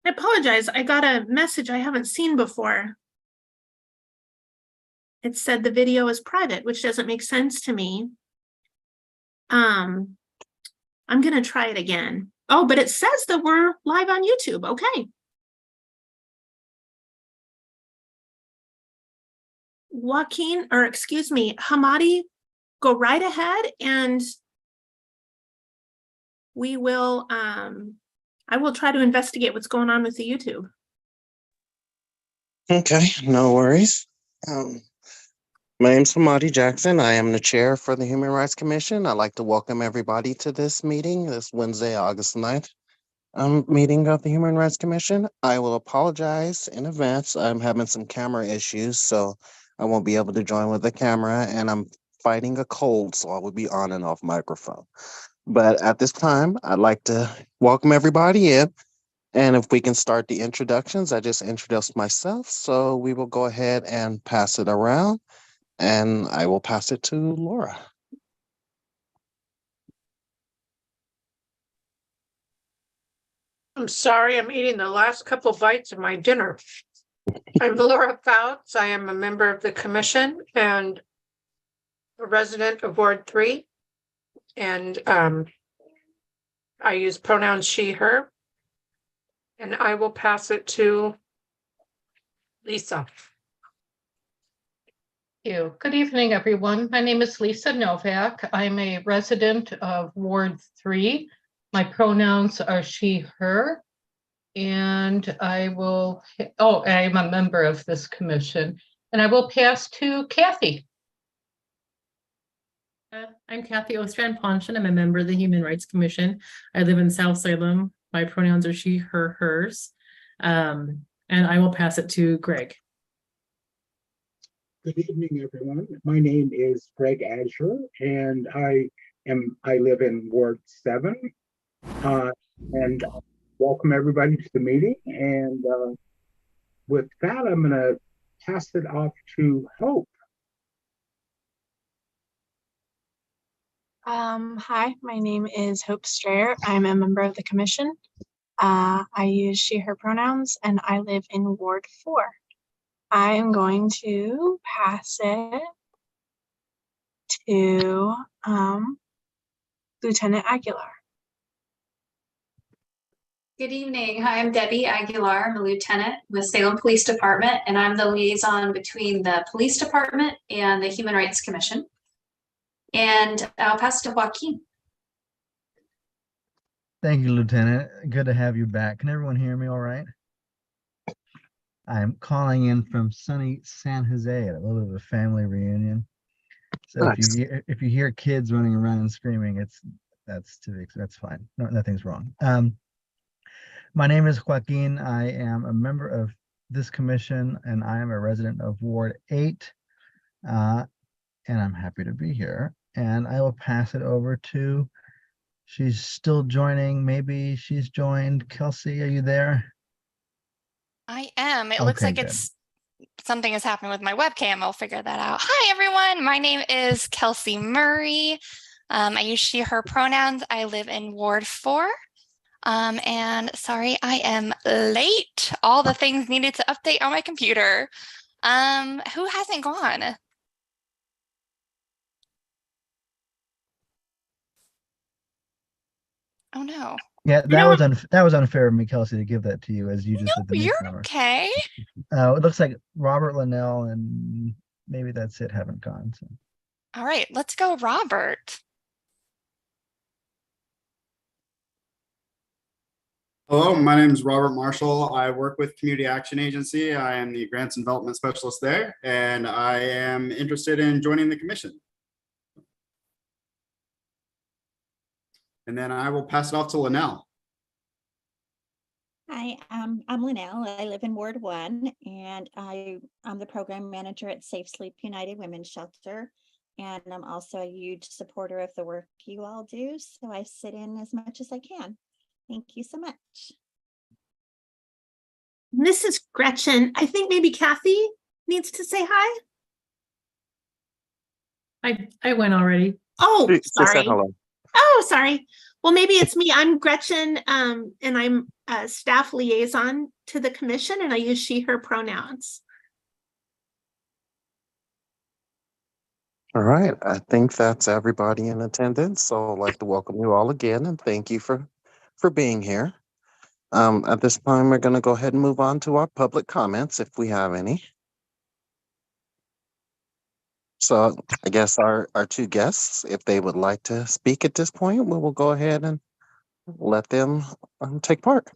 I apologize. I got a message I haven't seen before. It said the video is private, which doesn't make sense to me. I'm gonna try it again. Oh, but it says that we're live on YouTube. Okay. Joaquin, or excuse me, Hamadi, go right ahead and we will, I will try to investigate what's going on with the YouTube. Okay, no worries. My name's Hamadi Jackson. I am the chair for the Human Rights Commission. I'd like to welcome everybody to this meeting, this Wednesday, August 9th meeting of the Human Rights Commission. I will apologize in advance. I'm having some camera issues, so I won't be able to join with the camera, and I'm fighting a cold, so I will be on and off microphone. But at this time, I'd like to welcome everybody in. And if we can start the introductions, I just introduced myself, so we will go ahead and pass it around, and I will pass it to Laura. I'm sorry, I'm eating the last couple bites of my dinner. I'm Laura Fouts. I am a member of the commission and a resident of Ward 3. And I use pronouns she, her. And I will pass it to Lisa. Thank you. Good evening, everyone. My name is Lisa Novak. I'm a resident of Ward 3. My pronouns are she, her. And I will, I'm a member of this commission. And I will pass to Kathy. I'm Kathy Ostrand-Ponchen. I'm a member of the Human Rights Commission. I live in South Salem. My pronouns are she, her, hers. And I will pass it to Greg. Good evening, everyone. My name is Greg Azure, and I live in Ward 7. And welcome everybody to the meeting. And with that, I'm going to pass it off to Hope. Hi, my name is Hope Strayer. I'm a member of the commission. I use she, her pronouns, and I live in Ward 4. I am going to pass it to Lieutenant Aguilar. Good evening. Hi, I'm Debbie Aguilar. I'm a lieutenant with Salem Police Department, and I'm the liaison between the police department and the Human Rights Commission. And I'll pass it to Joaquin. Thank you, Lieutenant. Good to have you back. Can everyone hear me all right? I'm calling in from sunny San Jose at a little bit of a family reunion. So nice. if you hear kids running around and screaming, that's fine. No, nothing's wrong. My name is Joaquin. I am a member of this commission, and I am a resident of Ward 8. And I'm happy to be here. And I will pass it over to, she's still joining. Maybe she's joined. Kelsey, are you there? I am. It looks like something has happened with my webcam. I'll figure that out. Hi, everyone. My name is Kelsey Murray. I use she, her pronouns. I live in Ward 4. And sorry, I am late. All the things needed to update on my computer. Who hasn't gone? Oh no. Yeah, that was unfair of me, Kelsey, to give that to you as you just did the you're newcomer. Okay. It looks like Robert Linnell and maybe that's it haven't gone. So. All right, let's go, Robert. Hello, my name is Robert Marshall. I work with Community Action Agency. I am the Grants and Development Specialist there, and I am interested in joining the commission. And then I will pass it off to Linnell. Hi, I'm Linnell. I live in Ward 1, and I'm the program manager at Safe Sleep United Women's Shelter. And I'm also a huge supporter of the work you all do. So I sit in as much as I can. Thank you so much. This is Gretchen. I think maybe Kathy needs to say hi. I went already. Oh, sorry. Hello. Oh, sorry. Well, maybe it's me. I'm Gretchen, and I'm staff liaison to the commission, and I use she, her pronouns. All right, I think that's everybody in attendance. So I'd like to welcome you all again and thank you for being here. At this time, we're going to go ahead and move on to our public comments if we have any. So I guess our two guests, if they would like to speak at this point, we will go ahead and let them take part.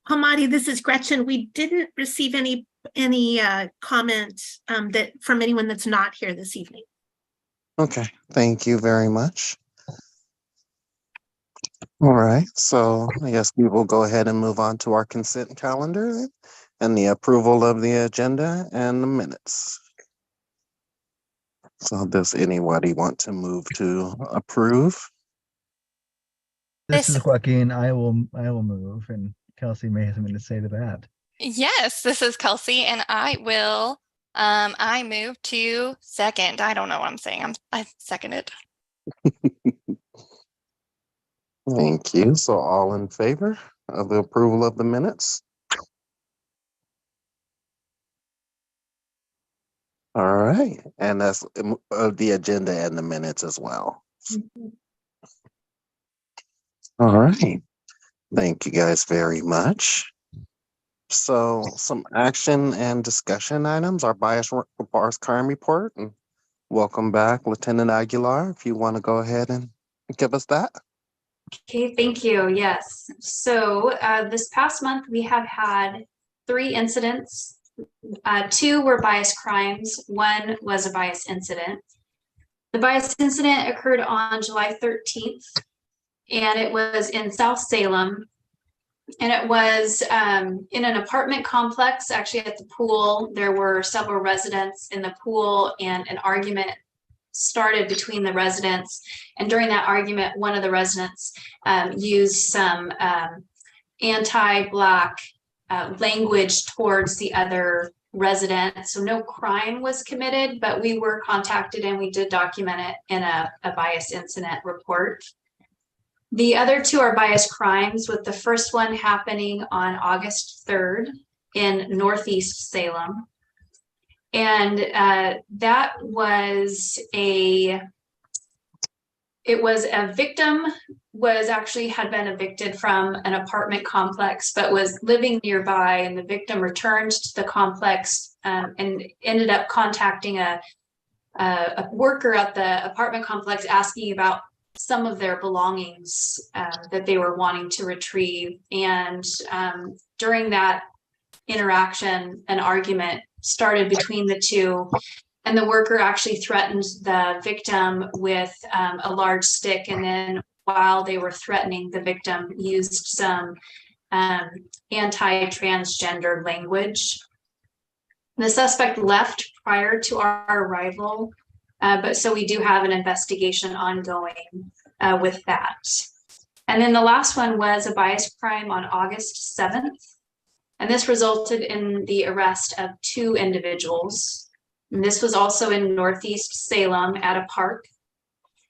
Hamadi, this is Gretchen. We didn't receive any comment that from anyone that's not here this evening. Okay, thank you very much. All right, so I guess we will go ahead and move on to our consent calendar and the approval of the agenda and the minutes. So does anybody want to move to approve? This is Joaquin. I will move, and Kelsey may have something to say to that. Yes, this is Kelsey, and I will. I move to second. I don't know what I'm saying. I seconded. Thank you. So all in favor of the approval of the minutes? All right, and that's the agenda and the minutes as well. All right, thank you guys very much. So some action and discussion items, our bias crime report, and welcome back, Lieutenant Aguilar, if you want to go ahead and give us that. Okay, thank you. Yes. So this past month, we have had 3 incidents. 2 were bias crimes. 1 was a bias incident. The bias incident occurred on July 13th, and it was in South Salem. And it was in an apartment complex, actually at the pool. There were several residents in the pool, and an argument started between the residents. And during that argument, one of the residents used some anti-Black language towards the other resident. So no crime was committed, but we were contacted and we did document it in a bias incident report. The other 2 are bias crimes, with the first one happening on August 3rd in Northeast Salem. And that was a victim had been evicted from an apartment complex, but was living nearby, and the victim returned to the complex and ended up contacting a worker at the apartment complex asking about some of their belongings that they were wanting to retrieve. And during that interaction, an argument started between the 2, and the worker actually threatened the victim with a large stick. And then while they were threatening, the victim used some anti-transgender language. The suspect left prior to our arrival, but so we do have an investigation ongoing with that. And then the last one was a bias crime on August 7th. And this resulted in the arrest of 2 individuals. And this was also in Northeast Salem at a park.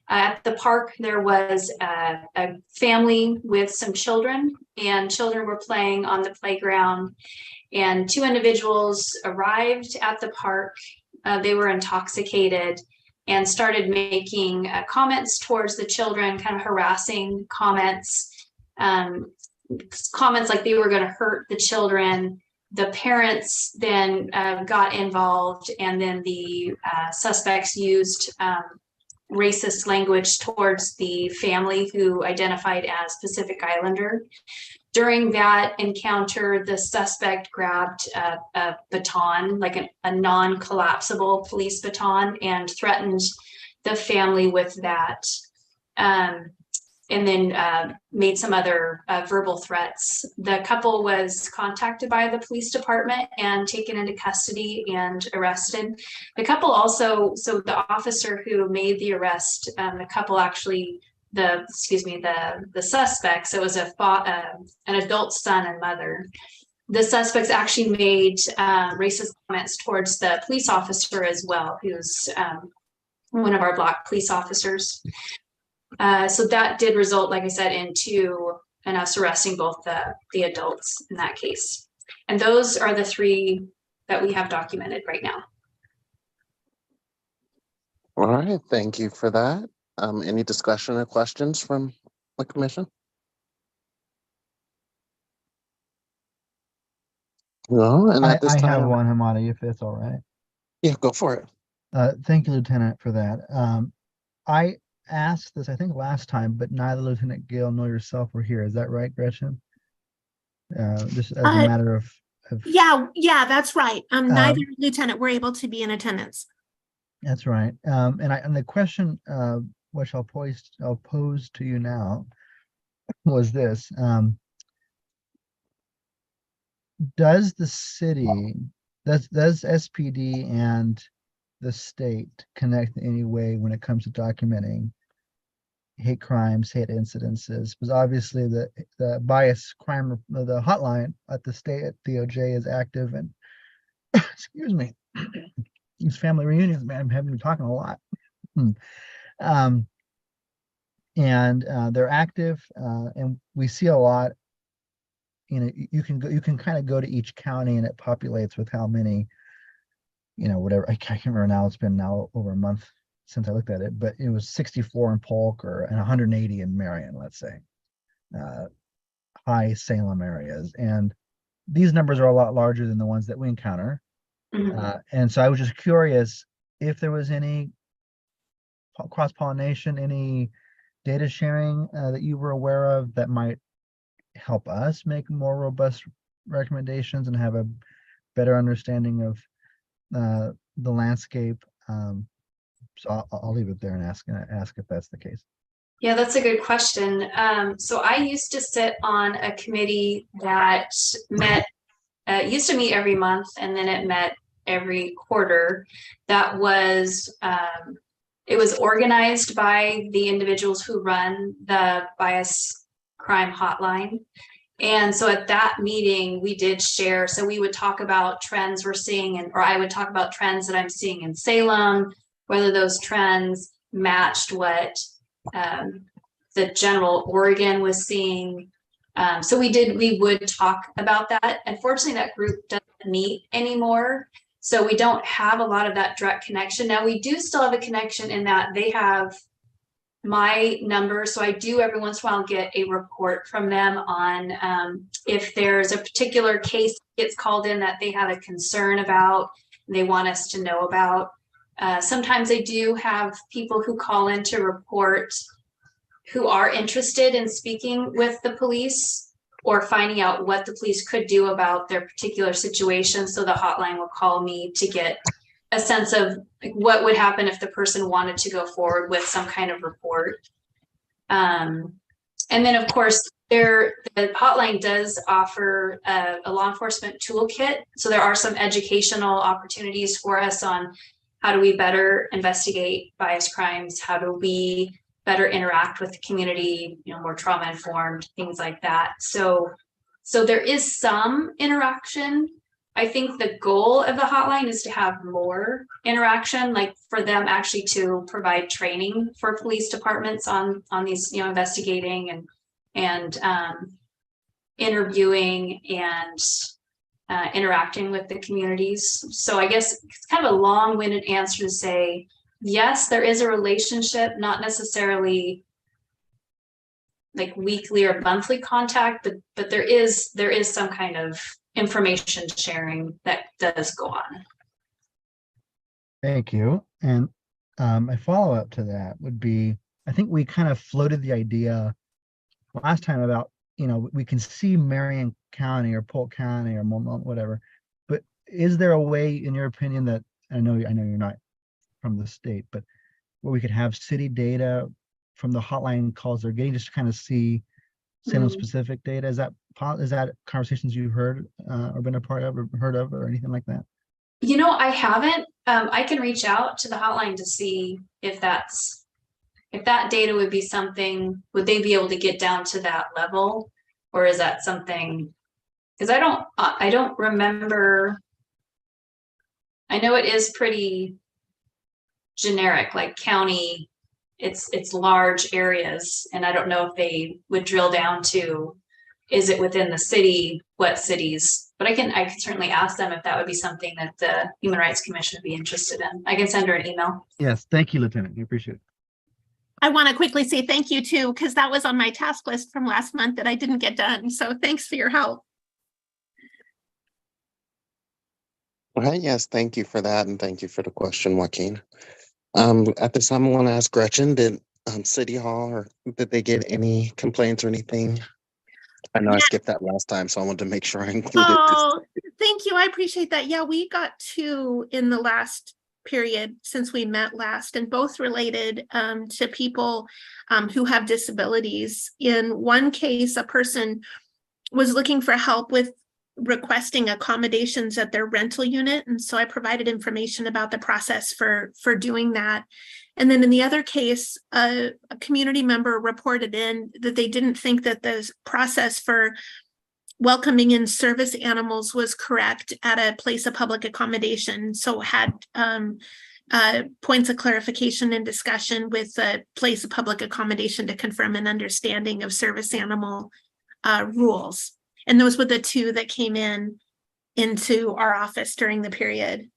At the park, there was a family with some children, and children were playing on the playground. And 2 individuals arrived at the park. They were intoxicated and started making comments towards the children, kind of harassing comments, comments like they were going to hurt the children. The parents then got involved, and then the suspects used racist language towards the family, who identified as Pacific Islander. During that encounter, the suspect grabbed a baton, like a non-collapsible police baton, and threatened the family with that. And then made some other verbal threats. The couple was contacted by the police department and taken into custody and arrested. The couple also, so the officer who made the arrest, the couple actually, the suspects, it was an adult son and mother. The suspects actually made racist comments towards the police officer as well, who's one of our Block police officers. So that did result, like I said, into us arresting both the adults in that case. And those are the 3 that we have documented right now. All right, thank you for that. Any discussion or questions from the commission? No, and at this I have time, one, Hamadi, if that's all right. yeah, go for it. Thank you, Lieutenant, for that. I asked this, I think, last time, but neither Lieutenant Gale nor yourself were here. Is that right, Gretchen? Just as a matter of Yeah, that's right. Neither lieutenant were able to be in attendance. That's right. And the question which I'll pose to you now was this: does the city, does SPD and the state connect in any way when it comes to documenting hate crimes, hate incidences? Because obviously the bias crime, the hotline at the state at DOJ is active, and excuse me, these family reunions, man, I'm having been talking a lot. And they're active, and we see a lot. You know, you can kind of go to each county and it populates with how many, you know, whatever. I can't remember now. It's been now over a month since I looked at it, but it was 64 in Polk and 180 in Marion, let's say, high Salem areas. And these numbers are a lot larger than the ones that we encounter. And so I was just curious if there was any cross-pollination, any data sharing that you were aware of that might help us make more robust recommendations and have a better understanding of the landscape. So I'll leave it there and ask if that's the case. Yeah, that's a good question. So I used to sit on a committee that met, used to meet every month, and then it met every quarter. That was, it was organized by the individuals who run the bias crime hotline. And so at that meeting, we did share, so we would talk about trends we're seeing, or I would talk about trends that I'm seeing in Salem, whether those trends matched what the general Oregon was seeing. So we would talk about that. Unfortunately, that group doesn't meet anymore. So we don't have a lot of that direct connection. Now we do still have a connection in that they have my number. So I do every once in a while get a report from them on if there's a particular case gets called in that they have a concern about, they want us to know about. Sometimes they do have people who call in to report who are interested in speaking with the police or finding out what the police could do about their particular situation. So the hotline will call me to get a sense of what would happen if the person wanted to go forward with some kind of report. And then of course, the hotline does offer a law enforcement toolkit. So there are some educational opportunities for us on how do we better investigate bias crimes? How do we better interact with the community, you know, more trauma informed, things like that. So there is some interaction. I think the goal of the hotline is to have more interaction, like for them actually to provide training for police departments on these, you know, investigating and interviewing and interacting with the communities. So I guess it's kind of a long-winded answer to say, yes, there is a relationship, not necessarily like weekly or monthly contact, but there is some kind of information sharing that does go on. Thank you. And my follow-up to that would be, I think we kind of floated the idea last time about, you know, we can see Marion County or Polk County or whatever, but is there a way, in your opinion, that I know you're not from the state, but where we could have city data from the hotline calls they're getting, just to kind of see Salem specific data? Is that conversations you've heard or been a part of or heard of or anything like that? You know, I haven't. I can reach out to the hotline to see if that data would be something, would they be able to get down to that level? Or is that something, because I don't remember. I know it is pretty generic, like county. It's large areas, and I don't know if they would drill down to, is it within the city, what cities? But I can certainly ask them if that would be something that the Human Rights Commission would be interested in. I can send her an email. Yes, thank you, Lieutenant. We appreciate it. I want to quickly say thank you too, because that was on my task list from last month that I didn't get done. So thanks for your help. All right, yes, thank you for that, and thank you for the question, Joaquin. At this time, I want to ask Gretchen, did City Hall, or did they get any complaints or anything? I know I skipped that last time, so I wanted to make sure I included this. Oh, thank you. I appreciate that. Yeah, we got 2 in the last period since we met last, and both related to people who have disabilities. In one case, a person was looking for help with requesting accommodations at their rental unit, and so I provided information about the process for doing that. And then in the other case, a community member reported in that they didn't think that the process for welcoming in service animals was correct at a place of public accommodation, so had points of clarification and discussion with the place of public accommodation to confirm an understanding of service animal rules. And those were the 2 that came into our office during the period.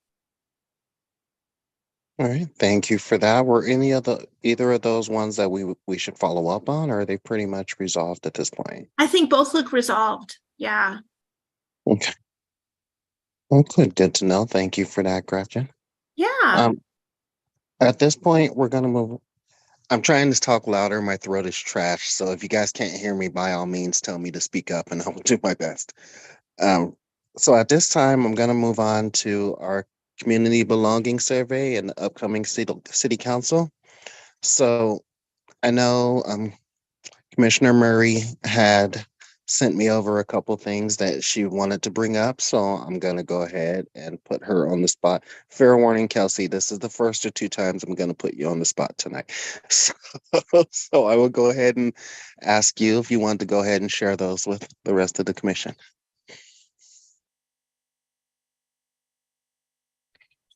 All right, thank you for that. Were either of those ones that we should follow up on, or are they pretty much resolved at this point? I think both look resolved. Yeah. Okay. Okay, good to know. Thank you for that, Gretchen. Yeah. At this point, we're gonna move. I'm trying to talk louder. My throat is trash. So if you guys can't hear me, by all means, tell me to speak up and I will do my best. So at this time, I'm going to move on to our community belonging survey and the upcoming city council. So I know Commissioner Murray had sent me over a couple things that she wanted to bring up. So I'm going to go ahead and put her on the spot. Fair warning, Kelsey, this is the first or 2 times I'm going to put you on the spot tonight. So I will go ahead and ask you if you want to go ahead and share those with the rest of the commission.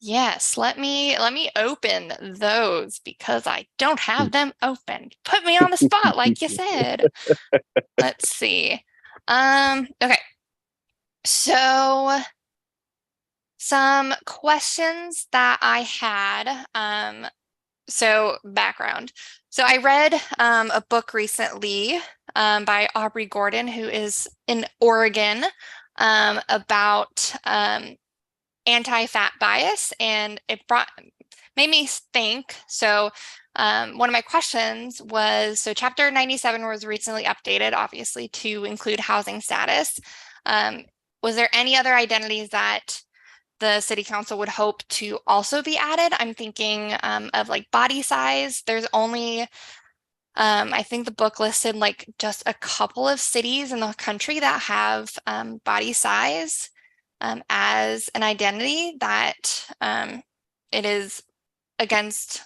Yes, let me open those because I don't have them open. Put me on the spot, like you said. Let's see. Okay. So some questions that I had. So background. So I read a book recently by Aubrey Gordon, who is in Oregon, about anti-fat bias, and it made me think. So one of my questions was, so chapter 97 was recently updated, obviously, to include housing status. Was there any other identities that the city council would hope to also be added? I'm thinking of like body size. There's only, I think the book listed like just a couple of cities in the country that have body size as an identity that it is against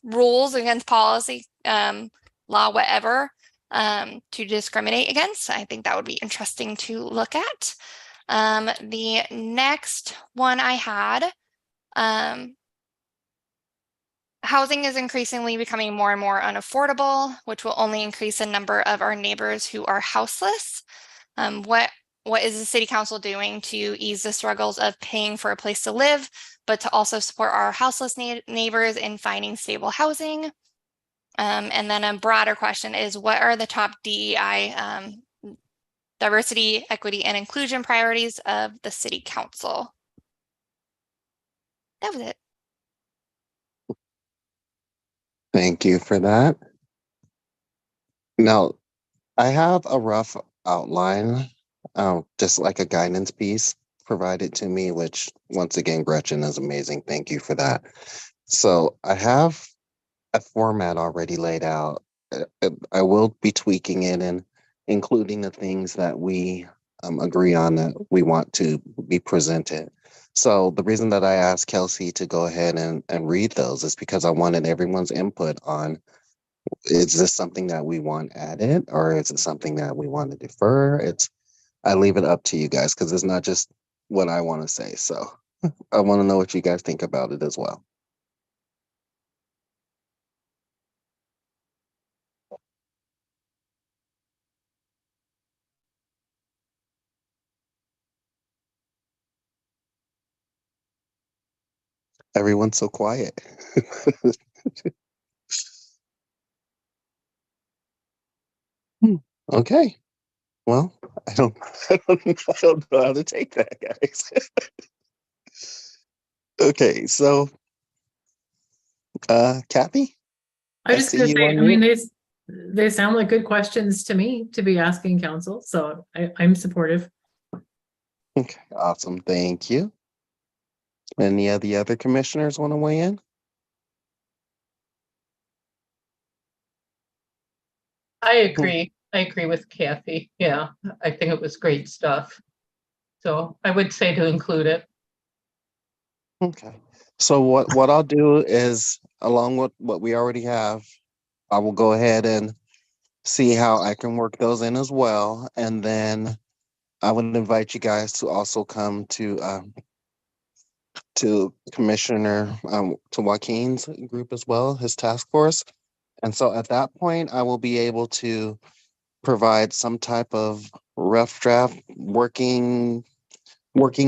rules, against policy, law, whatever, to discriminate against. I think that would be interesting to look at. The next one I had, housing is increasingly becoming more and more unaffordable, which will only increase the number of our neighbors who are houseless. What is the city council doing to ease the struggles of paying for a place to live, but to also support our houseless neighbors in finding stable housing? And then a broader question is, what are the top DEI, diversity, equity, and inclusion priorities of the city council? That was it. Thank you for that. Now, I have a rough outline, just like a guidance piece provided to me, which once again, Gretchen is amazing. Thank you for that. So I have a format already laid out. I will be tweaking it and including the things that we agree on that we want to be presented. So the reason that I asked Kelsey to go ahead and read those is because I wanted everyone's input on, is this something that we want added, or is it something that we want to defer? I leave it up to you guys because it's not just what I want to say. So I want to know what you guys think about it as well. Everyone's so quiet. Okay. Well, I don't, I don't know how to take that, guys. Okay, so Kathy, I I was just see gonna you say, on I mean, mute. they sound like good questions to me to be asking council, so I'm supportive. Okay, awesome. Thank you. Any of the other commissioners want to weigh in? I agree. I agree with Kathy. Yeah, I think it was great stuff. So I would say to include it. Okay. So what I'll do is, along with what we already have, I will go ahead and see how I can work those in as well, and then I would invite you guys to also come to Commissioner to Joaquin's group as well, his task force. And so at that point, I will be able to provide some type of rough draft working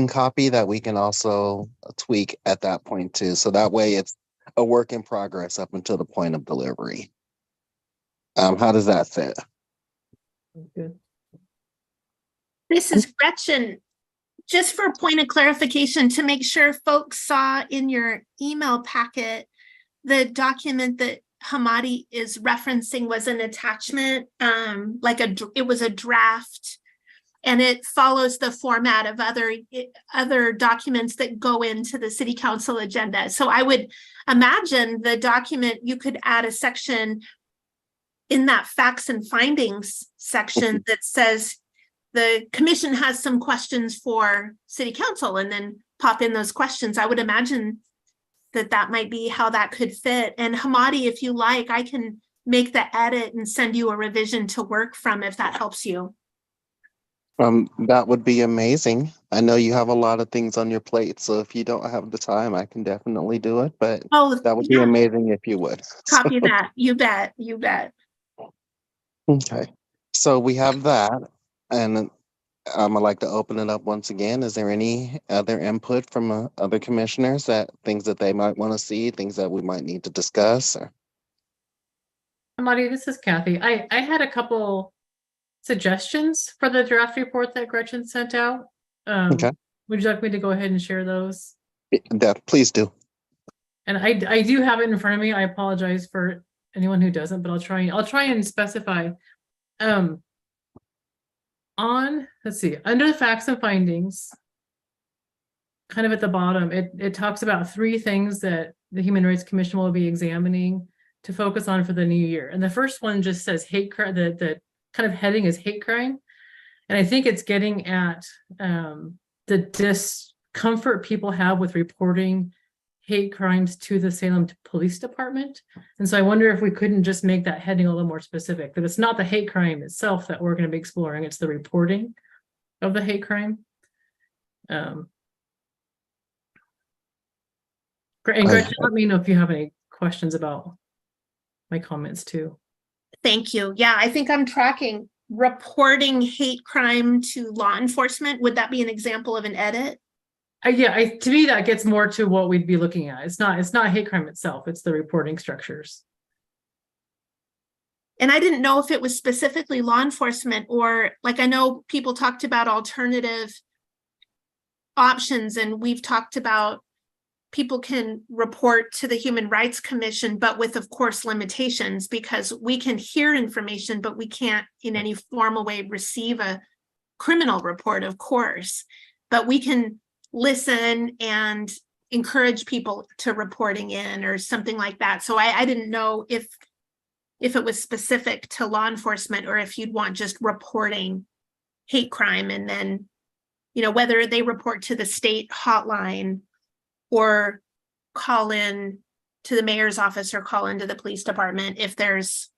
copy that we can also tweak at that point too. So that way it's a work in progress up until the point of delivery. How does that fit? Good. This is Gretchen. Just for a point of clarification, to make sure folks saw in your email packet, the document that Hamadi is referencing was an attachment, it was a draft, and it follows the format of other documents that go into the city council agenda. So I would imagine the document, you could add a section in that facts and findings section that says the commission has some questions for city council, and then pop in those questions. I would imagine that might be how that could fit. And Hamadi, if you like, I can make the edit and send you a revision to work from if that helps you. That would be amazing. I know you have a lot of things on your plate, so if you don't have the time, I can definitely do it, but Oh, that would be yeah. amazing if you would. Copy that. You bet. You bet. Okay. So we have that, and I'd like to open it up once again. Is there any other input from other commissioners, that things that they might want to see, things that we might need to discuss? Or... Hamadi, this is Kathy. I had a couple suggestions for the draft report that Gretchen sent out. Okay. Would you like me to go ahead and share those? Please do. And I do have it in front of me. I apologize for anyone who doesn't, but I'll try and specify. Let's see, under the facts and findings, kind of at the bottom, it talks about 3 things that the Human Rights Commission will be examining to focus on for the new year. And the first one just says hate crime, the kind of heading is hate crime. And I think it's getting at the discomfort people have with reporting hate crimes to the Salem Police Department. And so I wonder if we couldn't just make that heading a little more specific, that it's not the hate crime itself that we're going to be exploring, it's the reporting of the hate crime. And Gretchen, let me know if you have any questions about my comments too. Thank you. Yeah, I think I'm tracking reporting hate crime to law enforcement. Would that be an example of an edit? Yeah, to me that gets more to what we'd be looking at. It's not hate crime itself, it's the reporting structures. And I didn't know if it was specifically law enforcement, or like, I know people talked about alternative options, and we've talked about people can report to the Human Rights Commission, but with, of course, limitations, because we can hear information, but we can't in any formal way receive a criminal report, of course. But we can listen and encourage people to reporting in or something like that. So I didn't know if it was specific to law enforcement, or if you'd want just reporting hate crime, and then, whether they report to the state hotline or call in to the mayor's office or call into the police department if there's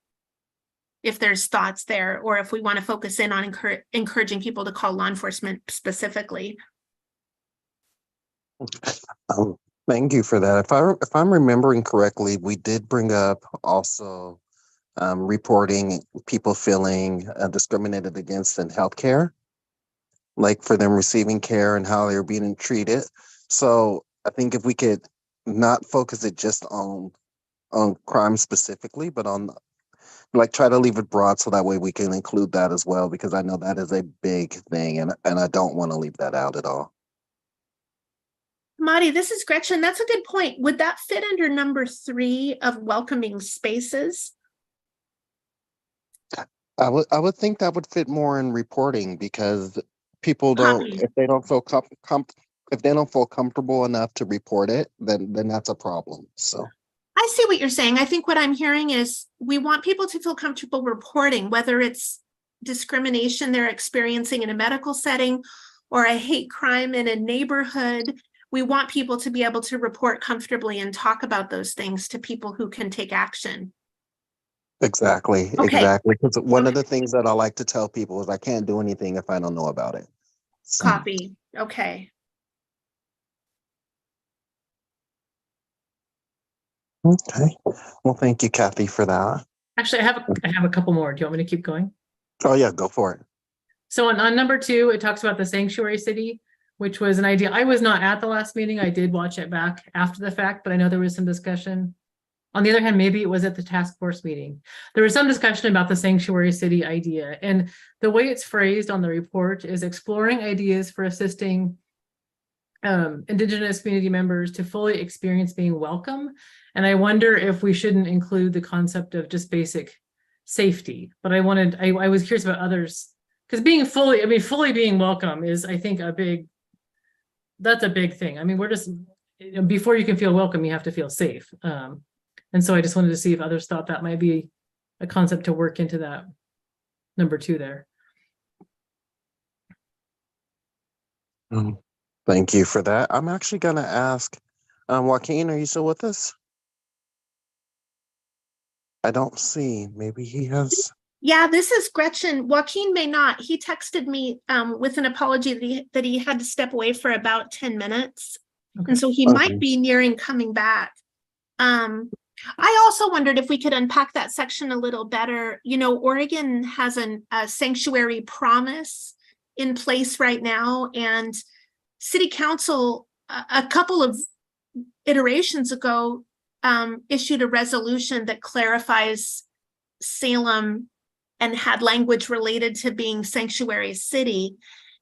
thoughts there, or if we want to focus in on encouraging people to call law enforcement specifically. Thank you for that. If I'm remembering correctly, we did bring up also reporting people feeling discriminated against in healthcare, like for them receiving care and how they're being treated. So I think if we could not focus it just on crime specifically, but on like try to leave it broad so that way we can include that as well, because I know that is a big thing and I don't want to leave that out at all. Marty, this is Gretchen. That's a good point. Would that fit under number 3 of welcoming spaces? I would think that would fit more in reporting, because people don't, Copy. if they don't feel if they don't feel comfortable enough to report it, then that's a problem. So I see what you're saying. I think what I'm hearing is we want people to feel comfortable reporting, whether it's discrimination they're experiencing in a medical setting or a hate crime in a neighborhood. We want people to be able to report comfortably and talk about those things to people who can take action. exactly. Okay. Because one of the things that I like to tell people is I can't do anything if I don't know about it. So, Copy. Okay. okay. Well, thank you, Kathy, for that. Actually, I have a couple more. Do you want me to keep going? Oh yeah, go for it. So on number 2, it talks about the sanctuary city, which was an idea. I was not at the last meeting. I did watch it back after the fact, but I know there was some discussion. On the other hand, maybe it was at the task force meeting. There was some discussion about the sanctuary city idea. And the way it's phrased on the report is exploring ideas for assisting Indigenous community members to fully experience being welcome. And I wonder if we shouldn't include the concept of just basic safety. But I was curious about others, because fully being welcome is, I think, that's a big thing. I mean, we're just, before you can feel welcome, you have to feel safe. And so I just wanted to see if others thought that might be a concept to work into that number 2 there. Thank you for that. I'm actually going to ask, Joaquin, are you still with us? I don't see. Maybe he has. Yeah, this is Gretchen. Joaquin may not. He texted me with an apology that he had to step away for about 10 minutes. Okay. And so he might be nearing coming back. I also wondered if we could unpack that section a little better. You know, Oregon has a sanctuary promise in place right now, and City Council a couple of iterations ago issued a resolution that clarifies Salem and had language related to being sanctuary city.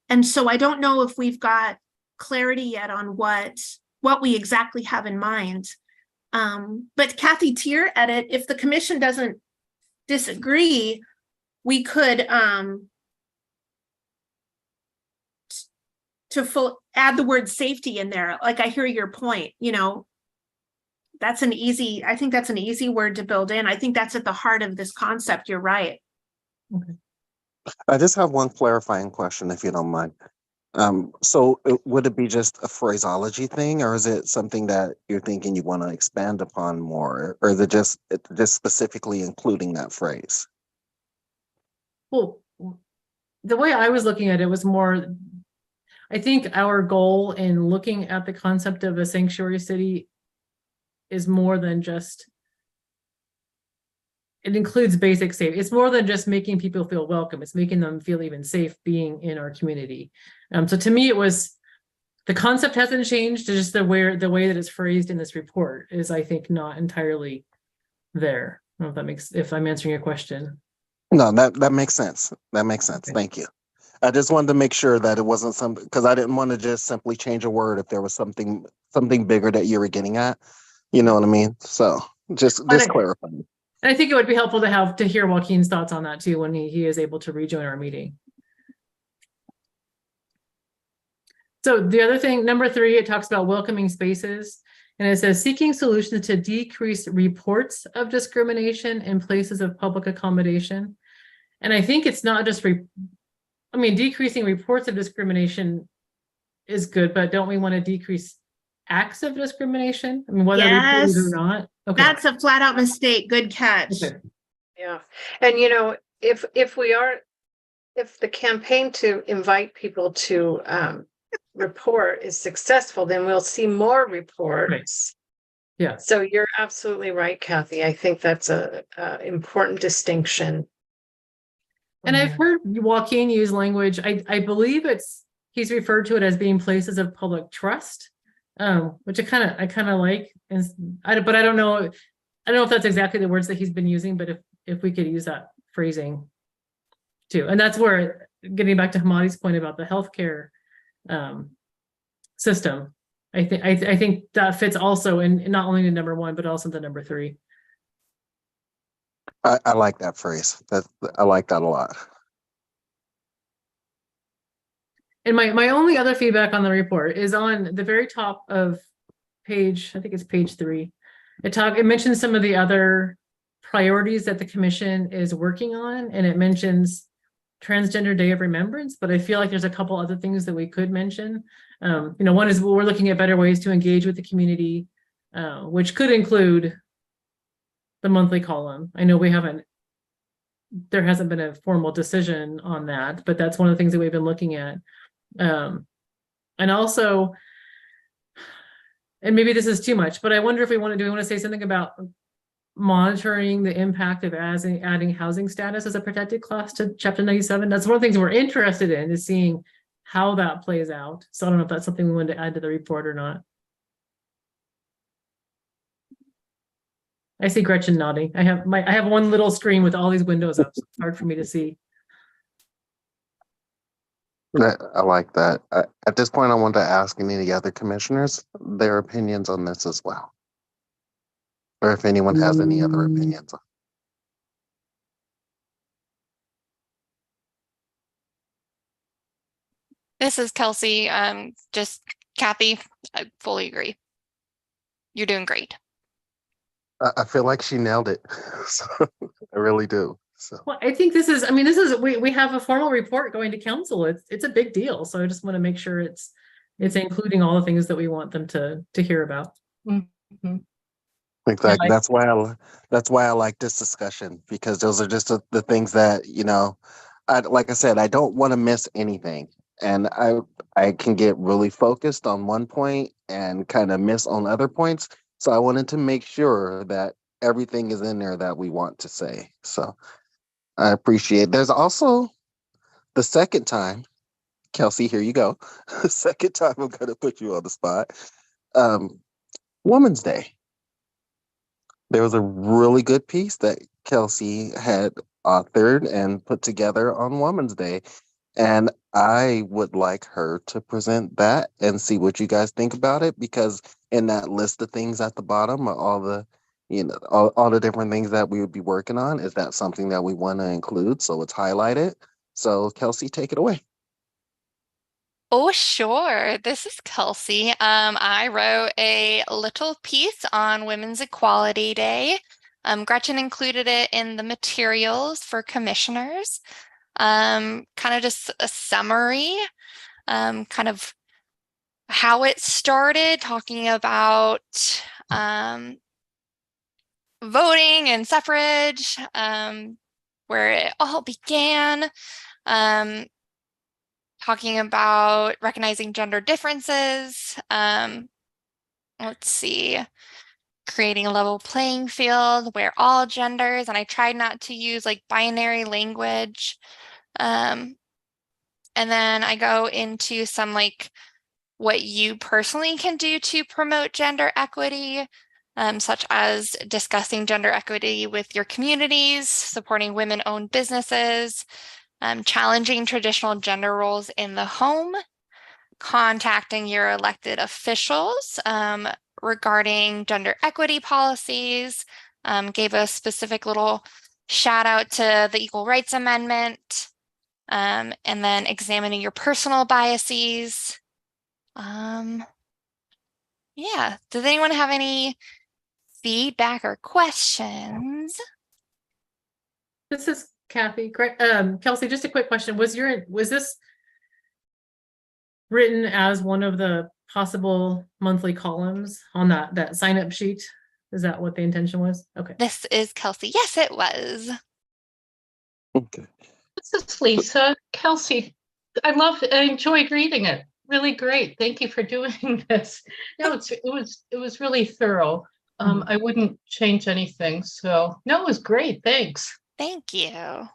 And so I don't know if we've got clarity yet on what we exactly have in mind. But Kathy, to your edit, if the commission doesn't disagree, we could add the word safety in there. Like, I hear your point, you know, I think that's an easy word to build in. I think that's at the heart of this concept. You're right. Okay. I just have one clarifying question, if you don't mind. So would it be just a phraseology thing, or is it something that you're thinking you want to expand upon more, or is it just specifically including that phrase? Well, the way I was looking at it was more, I think our goal in looking at the concept of a sanctuary city is more than just, it includes basic safety. It's more than just making people feel welcome. It's making them feel even safe being in our community. So to me, it was, the concept hasn't changed. It's just the way that it's phrased in this report is, I think, not entirely there. I don't know if I'm answering your question. No, that makes sense. That makes sense. Okay. Thank you. I just wanted to make sure that it wasn't something, because I didn't want to just simply change a word if there was something bigger that you were getting at. You know what I mean? So just clarifying. And I think it would be helpful to hear Joaquin's thoughts on that too when he is able to rejoin our meeting. So the other thing, number 3, it talks about welcoming spaces, and it says seeking solutions to decrease reports of discrimination in places of public accommodation. And I think it's not just decreasing reports of discrimination is good, but don't we want to decrease acts of discrimination? I mean, whether reported or not. Okay. That's a flat out mistake. Good catch. Okay. Yeah. And you know, if the campaign to invite people to report is successful, then we'll see more reports. Right. Yeah. So you're absolutely right, Kathy. I think that's a important distinction. And I've heard Joaquin use language. I believe he's referred to it as being places of public trust. which I kind of like. And but I don't know if that's exactly the words that he's been using, but if we could use that phrasing too. And that's where, getting back to Hamadi's point about the healthcare system, I think that fits also in not only the number 1, but also the number 3. I like that phrase. I like that a lot. And my only other feedback on the report is on the very top of page, I think it's page 3. It mentions some of the other priorities that the commission is working on, and it mentions Transgender Day of Remembrance, but I feel like there's a couple other things that we could mention. One is we're looking at better ways to engage with the community, which could include the monthly column. I know there hasn't been a formal decision on that, but that's one of the things that we've been looking at. And also, and maybe this is too much, but I wonder if do we want to say something about monitoring the impact of adding housing status as a protected class to Chapter 97? That's one of the things we're interested in, is seeing how that plays out. So I don't know if that's something we wanted to add to the report or not. I see Gretchen nodding. I have one little screen with all these windows up, so it's hard for me to see. I like that. At this point, I want to ask any of the other commissioners their opinions on this as well, or if anyone has any other opinions. This is Kelsey. Just Kathy, I fully agree. You're doing great. I feel like she nailed it. So, I really do. So. Well, I think we have a formal report going to council. It's a big deal. So I just want to make sure it's including all the things that we want them to hear about. Mm-hmm. Exactly. That's why I like this discussion, because those are just the things that, like I said, I don't want to miss anything. And I can get really focused on one point and kind of miss on other points. So I wanted to make sure that everything is in there that we want to say. So I appreciate it. There's also the second time, Kelsey, here you go. The second time I'm going to put you on the spot. Women's Day. There was a really good piece that Kelsey had authored and put together on Women's Day. And I would like her to present that and see what you guys think about it, because in that list of things at the bottom are all the, all the different things that we would be working on. Is that something that we want to include? So it's highlighted. So Kelsey, take it away. Oh, sure. This is Kelsey. I wrote a little piece on Women's Equality Day. Gretchen included it in the materials for commissioners. Kind of just a summary, kind of how it started, talking about voting and suffrage, where it all began, talking about recognizing gender differences, let's see, creating a level playing field where all genders, and I tried not to use like binary language. And then I go into some like what you personally can do to promote gender equity, such as discussing gender equity with your communities, supporting women-owned businesses, challenging traditional gender roles in the home, contacting your elected officials regarding gender equity policies, gave a specific little shout out to the Equal Rights Amendment, and then examining your personal biases. Yeah, does anyone have any feedback or questions? This is Kathy. Kelsey, just a quick question. Was this written as one of the possible monthly columns on that sign up sheet? Is that what the intention was? Okay. This is Kelsey. Yes, it was. Okay. This is Lisa. Kelsey, I enjoyed reading it. Really great. Thank you for doing this. No, it was really thorough. I wouldn't change anything. So no, it was great. Thanks. Thank you.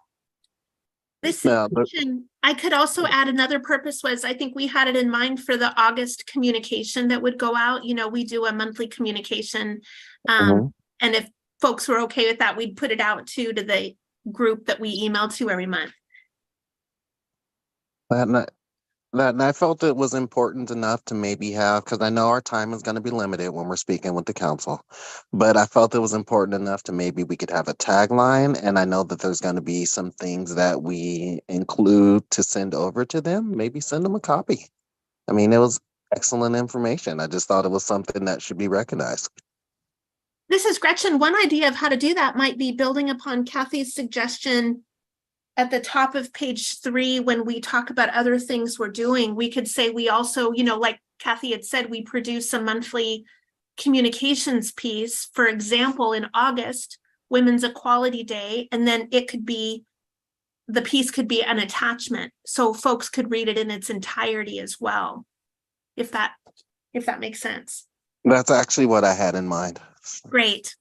This Now, but- information, I could also add another purpose was, I think we had it in mind for the August communication that would go out. You know, we do a monthly communication. Mhm. And if folks were okay with that, we'd put it out to the group that we email to every month. And I felt it was important enough to maybe have, because I know our time is going to be limited when we're speaking with the council, but I felt it was important enough to maybe we could have a tagline. And I know that there's going to be some things that we include to send over to them. Maybe send them a copy. I mean, it was excellent information. I just thought it was something that should be recognized. This is Gretchen. One idea of how to do that might be building upon Kathy's suggestion at the top of page 3, when we talk about other things we're doing, we could say we also, you know, like Kathy had said, we produce a monthly communications piece. For example, in August, Women's Equality Day, and then it could be, the piece could be an attachment, so folks could read it in its entirety as well. If that makes sense. That's actually what I had in mind. Great.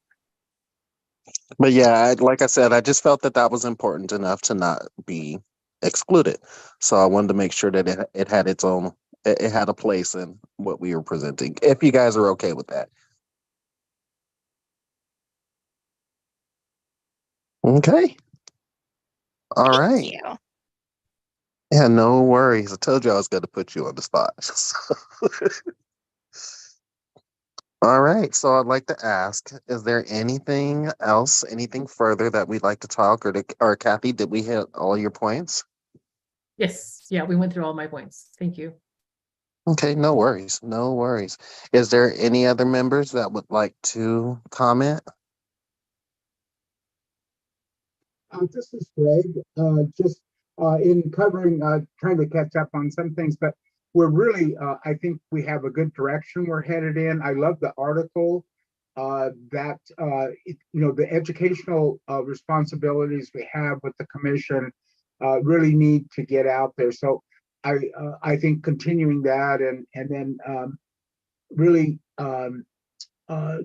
But yeah, like I said, I just felt that that was important enough to not be excluded. So I wanted to make sure that it had its own, it had a place in what we were presenting, if you guys are okay with that. Okay. All Thank right. you. Yeah, no worries. I told you I was going to put you on the spot. All right. So I'd like to ask, is there anything else, anything further that we'd like to talk, or Kathy, did we hit all your points? Yes, yeah, we went through all my points. Thank you. Okay, no worries. No worries. Is there any other members that would like to comment? This is Greg. Just in covering, trying to catch up on some things, but we're really, I think we have a good direction we're headed in. I love the article that, you know, the educational responsibilities we have with the commission really need to get out there. So I think continuing that and then really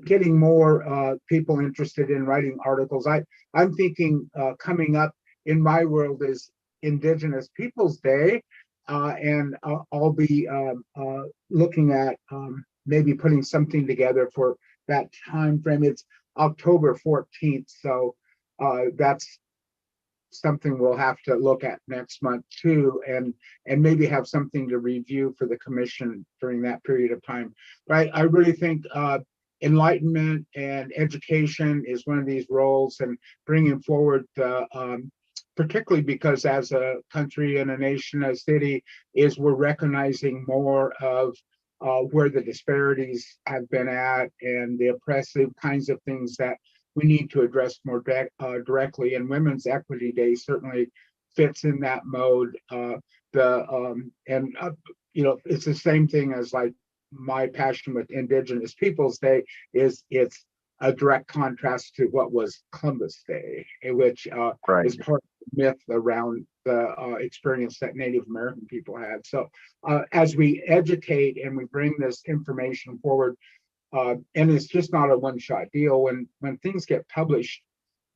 getting more people interested in writing articles. I'm thinking coming up in my world is Indigenous Peoples Day, and I'll be looking at maybe putting something together for that time frame. It's October 14th, so that's something we'll have to look at next month too, and maybe have something to review for the commission during that period of time. But I really think enlightenment and education is one of these roles, and bringing forward particularly because as a country and a nation, a city, is we're recognizing more of where the disparities have been at and the oppressive kinds of things that we need to address more directly. And Women's Equity Day certainly fits in that mode. You know, it's the same thing as like my passion with Indigenous Peoples Day is it's a direct contrast to what was Columbus Day, which Right. is part of the myth around the experience that Native American people had. So as we educate and we bring this information forward, and it's just not a one-shot deal. When things get published,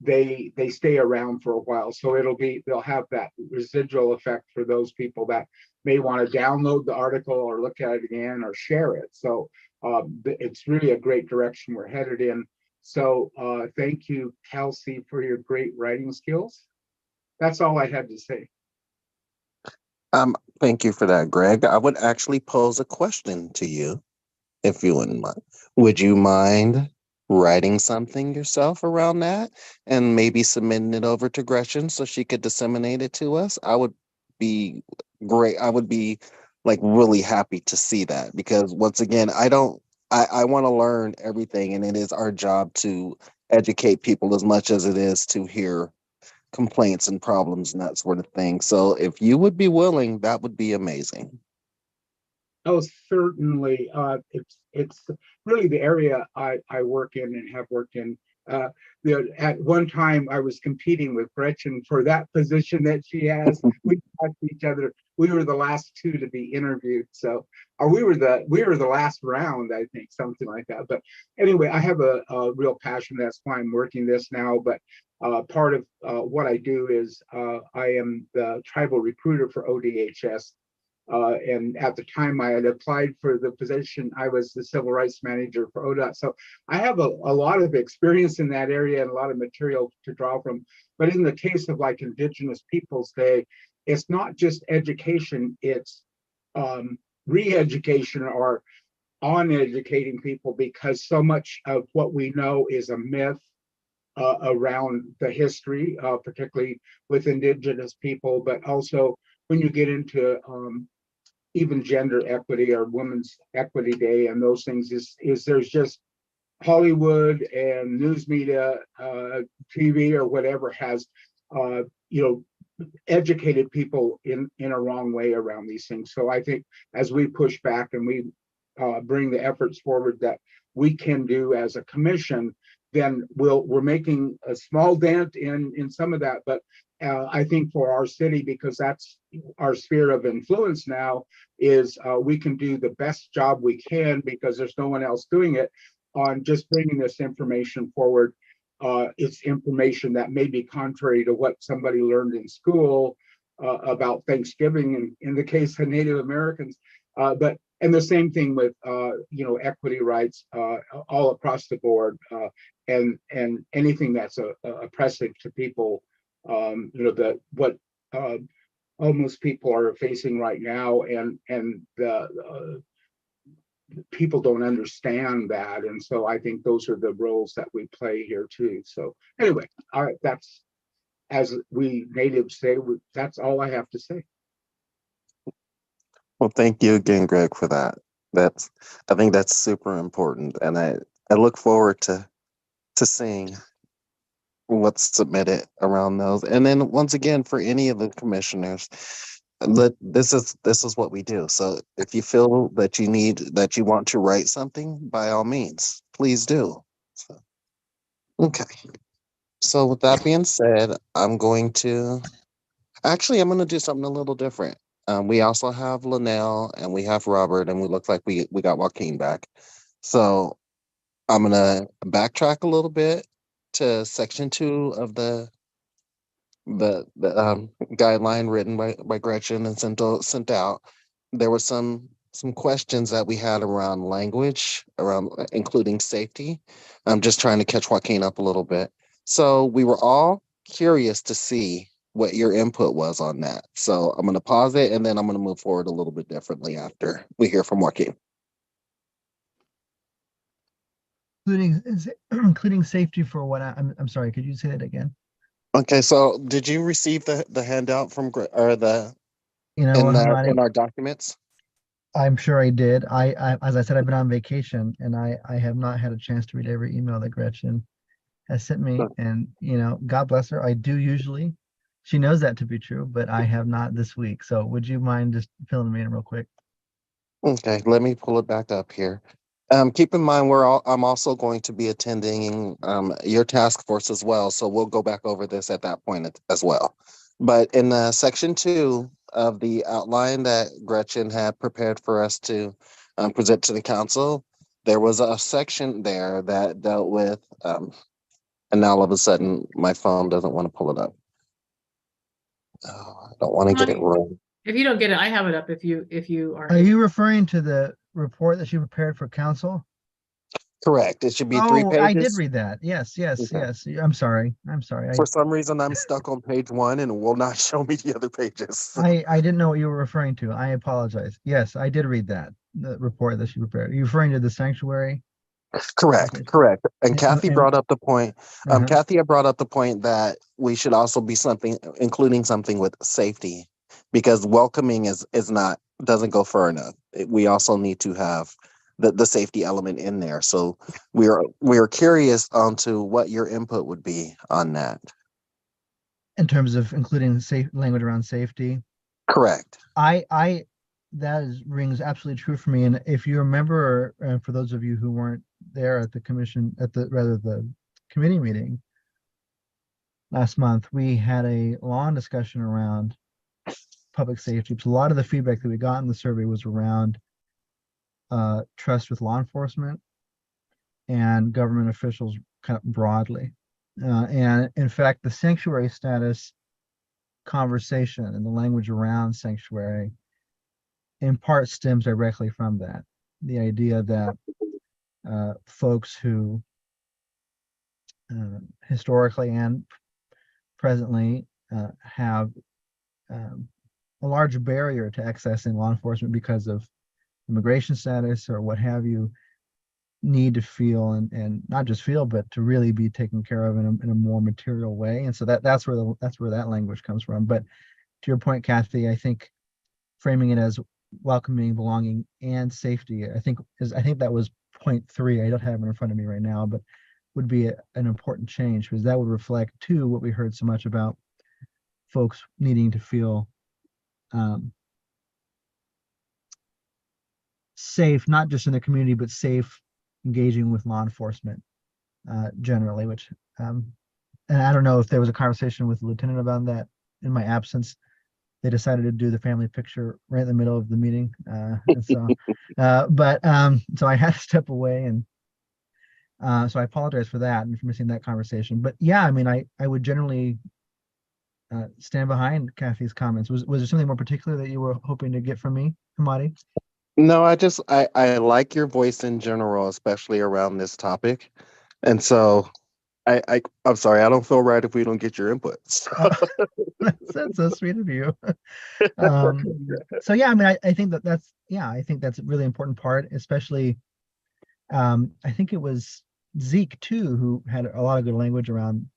they stay around for a while. So they'll have that residual effect for those people that may want to download the article or look at it again or share it. So it's really a great direction we're headed in. So thank you, Kelsey, for your great writing skills. That's all I had to say. Thank you for that, Greg. I would actually pose a question to you, if you wouldn't mind. Would you mind writing something yourself around that and maybe submitting it over to Gretchen so she could disseminate it to us? I would be great. I would be like really happy to see that, because once again, I want to learn everything, and it is our job to educate people as much as it is to hear complaints and problems and that sort of thing. So if you would be willing, that would be amazing. Oh, certainly. It's really the area I work in and have worked in At one time, I was competing with Gretchen for that position that she has. We talked to each other. We were the last two to be interviewed, so or we were the last round, I think, something like that. But anyway, I have a real passion. That's why I'm working this now. But part of what I do is I am the tribal recruiter for ODHS. And at the time I had applied for the position, I was the civil rights manager for ODOT. So I have a lot of experience in that area and a lot of material to draw from. But in the case of like Indigenous Peoples Day, it's not just education, it's re-education or on educating people, because so much of what we know is a myth around the history, particularly with Indigenous people, but also when you get into even gender equity or Women's Equity Day and those things, is there's just Hollywood and news media, TV or whatever has, educated people in a wrong way around these things. So I think as we push back and we bring the efforts forward that we can do as a commission, then we're making a small dent in some of that. But I think for our city, because that's our sphere of influence now, is we can do the best job we can because there's no one else doing it on just bringing this information forward. It's information that may be contrary to what somebody learned in school about Thanksgiving in the case of Native Americans. And the same thing with equity rights all across the board, and anything that's oppressive to people, what almost people are facing right now, and the people don't understand that, and so I think those are the roles that we play here too. So anyway, that's, as we natives say, that's all I have to say. Well, thank you again, Greg, for that. I think that's super important, and I look forward to seeing what's submitted around those. And then once again, for any of the commissioners, this is what we do. So if you feel that you want to write something, by all means, please do. So, okay. So with that being said, I'm going to do something a little different. We also have Linnell and we have Robert, and we look like we got Joaquin back. So I'm gonna backtrack a little bit to section 2 of the guideline written by Gretchen and sent out. There were some questions that we had around language, around including safety. I'm just trying to catch Joaquin up a little bit. So we were all curious to see what your input was on that. So I'm going to pause it, and then I'm going to move forward a little bit differently after we hear from Joaquin. Including safety for what? I'm sorry, could you say that again? Okay, so did you receive the handout from in our documents? I'm sure I did. I as I said, I've been on vacation, and I have not had a chance to read every email that Gretchen has sent me. And God bless her. I do usually. She knows that to be true, but I have not this week. So would you mind just filling me in real quick? Okay, let me pull it back up here. Keep in mind, I'm also going to be attending your task force as well, so we'll go back over this at that point as well. But in section 2 of the outline that Gretchen had prepared for us to present to the council, there was a section there that dealt with, and now all of a sudden my phone doesn't want to pull it up. Oh, I don't want to get it wrong. If you don't get it, I have it up if you are. Are you referring to the report that she prepared for council? Correct. It should be 3 pages. I did read that. Yes. I'm sorry. For some reason, I'm stuck on page 1 and it will not show me the other pages. I didn't know what you were referring to. I apologize. Yes, I did read that, the report that she prepared. Are you referring to the sanctuary? Correct. And Kathy brought up the point. Kathy had brought up the point that we should also be including something with safety, because welcoming doesn't go far enough. We also need to have the safety element in there. So we are curious onto what your input would be on that. In terms of including safe language around safety. Correct. That rings absolutely true for me. And if you remember, for those of you who weren't there at the commission, the committee meeting last month, we had a long discussion around public safety. So a lot of the feedback that we got in the survey was around trust with law enforcement and government officials kind of broadly. And in fact, the sanctuary status conversation and the language around sanctuary in part stems directly from that. The idea that folks who historically and presently have a large barrier to accessing law enforcement because of immigration status or what have you, need to feel and not just feel, but to really be taken care of in a more material way. And so that's where that language comes from. But to your point, Kathy, I think framing it as welcoming, belonging, and safety, I think that was point 3. I don't have it in front of me right now, but would be an important change, because that would reflect too what we heard so much about folks needing to feel safe, not just in the community, but safe engaging with law enforcement generally, which and I don't know if there was a conversation with the lieutenant about that in my absence. They decided to do the family picture right in the middle of the meeting. And so, so I had to step away, and so I apologize for that and for missing that conversation. But yeah, I mean, I would generally stand behind Kathy's comments. Was there something more particular that you were hoping to get from me, Hamadi? No, I like your voice in general, especially around this topic. And so I'm sorry, I don't feel right if we don't get your input. So, That's so sweet of you. So yeah, I mean, I think I think that's a really important part, especially I think it was Zeke too, who had a lot of good language around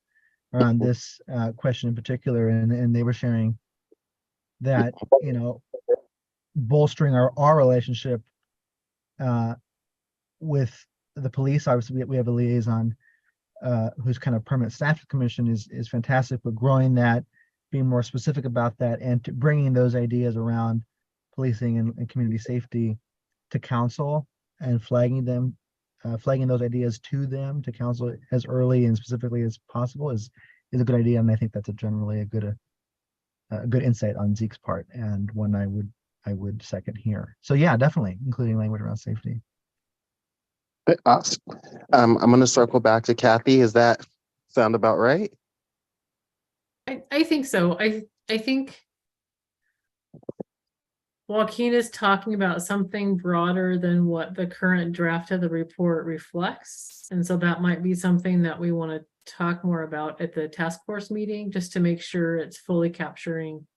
this question in particular, and they were sharing that, you know, bolstering our relationship with the police. Obviously, we have a liaison who's kind of permanent staff at the commission is fantastic, but growing that, being more specific about that, and to bringing those ideas around policing and community safety to council and flagging those ideas to them, to council as early and specifically as possible is a good idea. And I think that's generally a good insight on Zeke's part, and one I would second here. So yeah, definitely including language around safety. awesome. I'm going to circle back to Kathy. Does that sound about right? I think so. I think Joaquin is talking about something broader than what the current draft of the report reflects. And so that might be something that we want to talk more about at the task force meeting, just to make sure it's fully capturing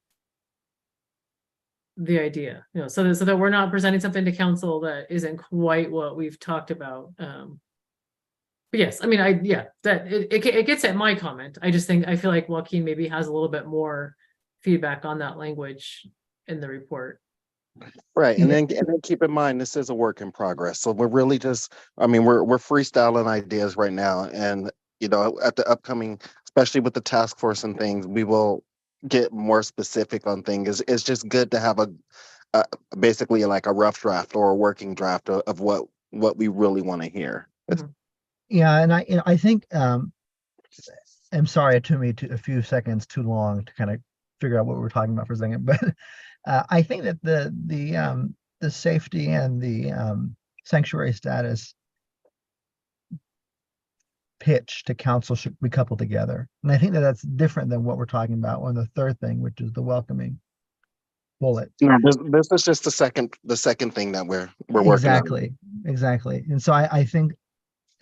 the idea, you know, so that we're not presenting something to council that isn't quite what we've talked about. But yes, I mean, that it gets at my comment. I feel like Joaquin maybe has a little bit more feedback on that language in the report. Right. And then keep in mind, this is a work in progress. So we're really just, I mean, we're freestyling ideas right now. And, you know, at the upcoming, especially with the task force and things, we will get more specific on things. It's just good to have a basically like a rough draft or a working draft of what we really want to hear. Mm-hmm. Yeah, and I think I'm sorry it took me a few seconds too long to kind of figure out what we were talking about for a second, but I think that the safety and the sanctuary status pitch to council should be coupled together, and I think that that's different than what we're talking about on the third thing, which is the welcoming bullet. No, this is just the second thing that we're working on. Exactly. And so I think,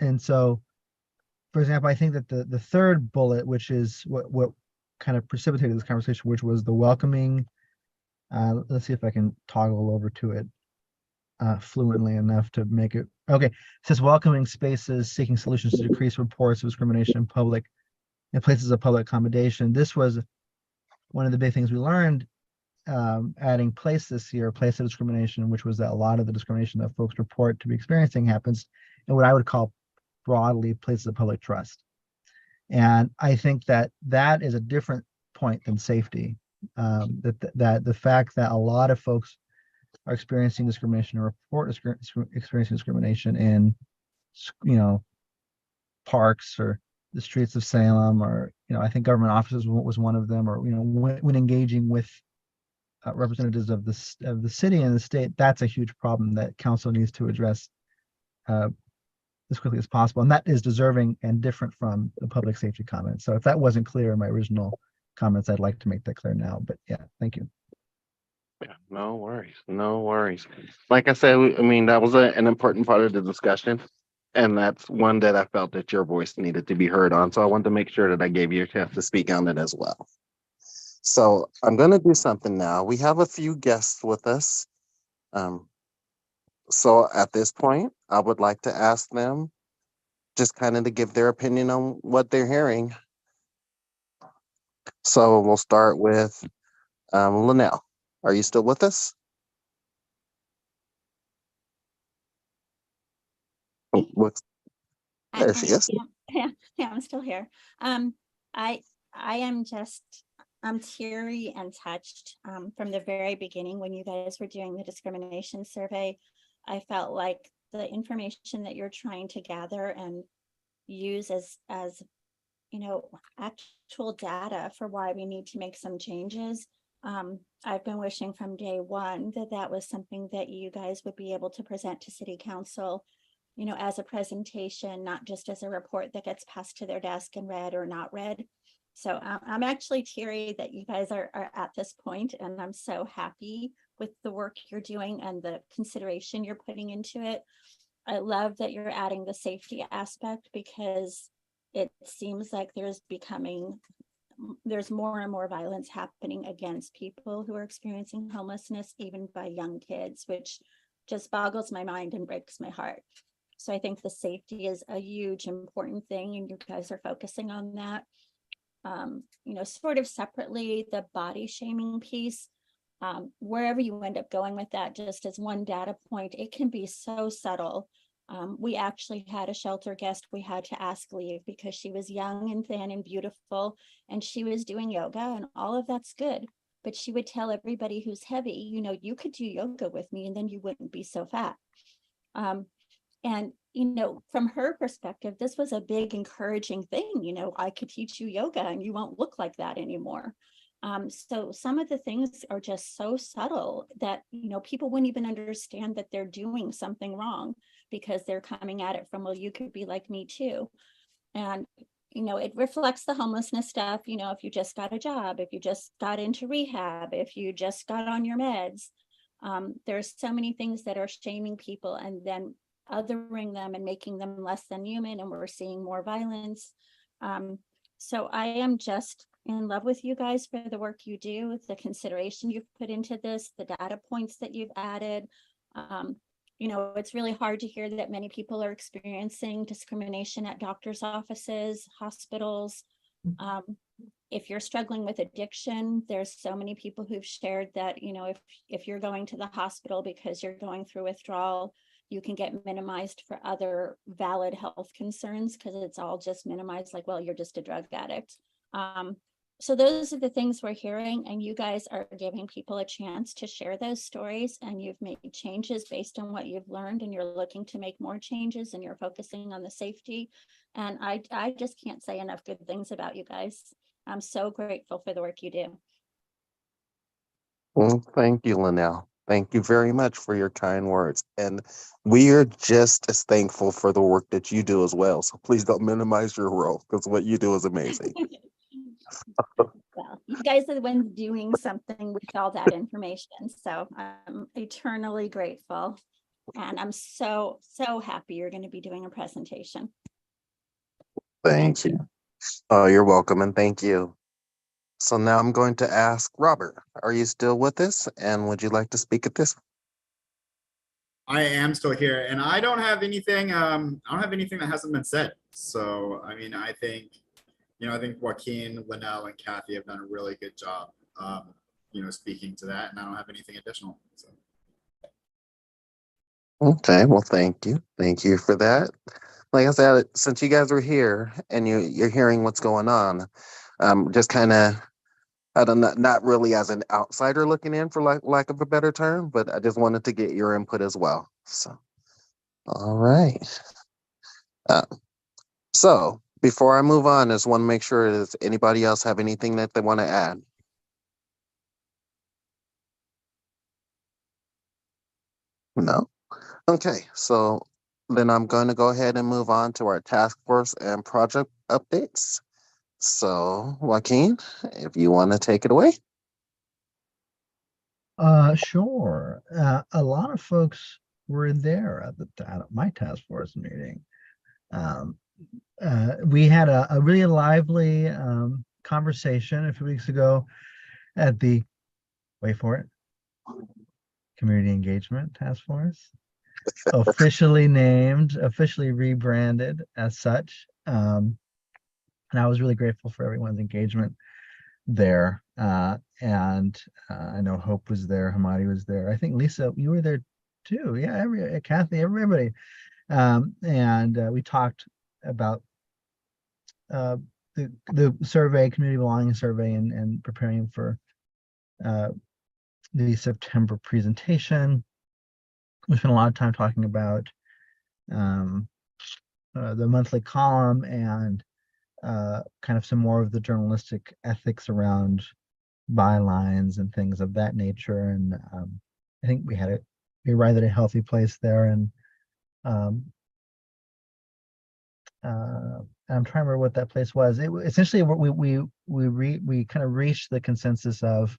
and so, for example, I think that the third bullet, which is what kind of precipitated this conversation, which was the welcoming. Let's see if I can toggle over to it fluently enough to make it okay. It says welcoming spaces, seeking solutions to decrease reports of discrimination in places of public accommodation. This was one of the big things we learned adding place this year, place of discrimination, which was that a lot of the discrimination that folks report to be experiencing happens in what I would call broadly places of public trust. And I think that is a different point than safety. That the fact that a lot of folks are experiencing discrimination or report experiencing discrimination in, you know, parks or the streets of Salem, or, I think government offices was one of them, or, when engaging with representatives of the city and the state, that's a huge problem that council needs to address as quickly as possible. And that is deserving and different from the public safety comments. So if that wasn't clear in my original comments, I'd like to make that clear now. But yeah, thank you. Yeah, no worries, no worries. Like I said, that was an important part of the discussion. And that's one that I felt that your voice needed to be heard on. So I wanted to make sure that I gave you a chance to speak on it as well. So I'm going to do something now. We have a few guests with us. So at this point, I would like to ask them just kind of to give their opinion on what they're hearing. So we'll start with Linnell. Are you still with us? There she is. Yeah, I'm still here. I am just, I'm teary and touched. From the very beginning, when you guys were doing the discrimination survey, I felt like the information that you're trying to gather and use as actual data for why we need to make some changes. I've been wishing from day one that was something that you guys would be able to present to City Council, as a presentation, not just as a report that gets passed to their desk and read or not read. So I'm actually teary that you guys are at this point, and I'm so happy with the work you're doing and the consideration you're putting into it. I love that you're adding the safety aspect, because it seems like there's more and more violence happening against people who are experiencing homelessness, even by young kids, which just boggles my mind and breaks my heart. So I think the safety is a huge important thing, and you guys are focusing on that. Sort of separately, the body shaming piece, wherever you end up going with that, just as one data point, it can be so subtle. We actually had a shelter guest we had to ask leave because she was young and thin and beautiful, and she was doing yoga, and all of that's good. But she would tell everybody who's heavy, you could do yoga with me and then you wouldn't be so fat. And, from her perspective, this was a big encouraging thing. I could teach you yoga and you won't look like that anymore. So some of the things are just so subtle that, people wouldn't even understand that they're doing something wrong, because they're coming at it from, well, you could be like me too. And, it reflects the homelessness stuff. If you just got a job, if you just got into rehab, if you just got on your meds, there's so many things that are shaming people and then othering them and making them less than human, and we're seeing more violence. So I am just in love with you guys for the work you do, the consideration you've put into this, the data points that you've added. It's really hard to hear that many people are experiencing discrimination at doctors' offices, hospitals. If you're struggling with addiction, there's so many people who've shared that, if you're going to the hospital because you're going through withdrawal, you can get minimized for other valid health concerns, because it's all just minimized, like, well, you're just a drug addict. So those are the things we're hearing, and you guys are giving people a chance to share those stories, and you've made changes based on what you've learned, and you're looking to make more changes, and you're focusing on the safety. And I just can't say enough good things about you guys. I'm so grateful for the work you do. Well, thank you, Linnell. Thank you very much for your kind words. And we are just as thankful for the work that you do as well. So please don't minimize your role, because what you do is amazing. Well, you guys are the ones doing something with all that information. So I'm eternally grateful. And I'm so happy you're going to be doing a presentation. Thank you. Oh, you're welcome, and thank you. So now I'm going to ask Robert, are you still with us? And would you like to speak at this? I am still here, and I don't have anything. I don't have anything that hasn't been said. So, I think Joaquin, Linnell, and Kathy have done a really good job, speaking to that, and I don't have anything additional. So. Okay, well, thank you. Thank you for that. Like I said, since you guys are here and you're hearing what's going on, just kind of, I don't know, not really as an outsider looking in, for lack of a better term, but I just wanted to get your input as well. So, all right. So Before I move on, I just want to make sure, does anybody else have anything that they want to add? No? Okay, so then I'm going to go ahead and move on to our task force and project updates. So Joaquin, if you want to take it away. Sure. A lot of folks were there at my task force meeting. We had a really lively conversation a few weeks ago at the, wait for it, Community Engagement Task Force, officially named, officially rebranded as such. And I was really grateful for everyone's engagement there. And I know Hope was there, Hamadi was there. I think Lisa, you were there too. Yeah, Kathy, everybody. And we talked about the survey, community belonging survey, and preparing for the September presentation. We spent a lot of time talking about the monthly column and kind of some more of the journalistic ethics around bylines and things of that nature. And I think we arrived at a healthy place there. And I'm trying to remember what that place was. Essentially we kind of reached the consensus of,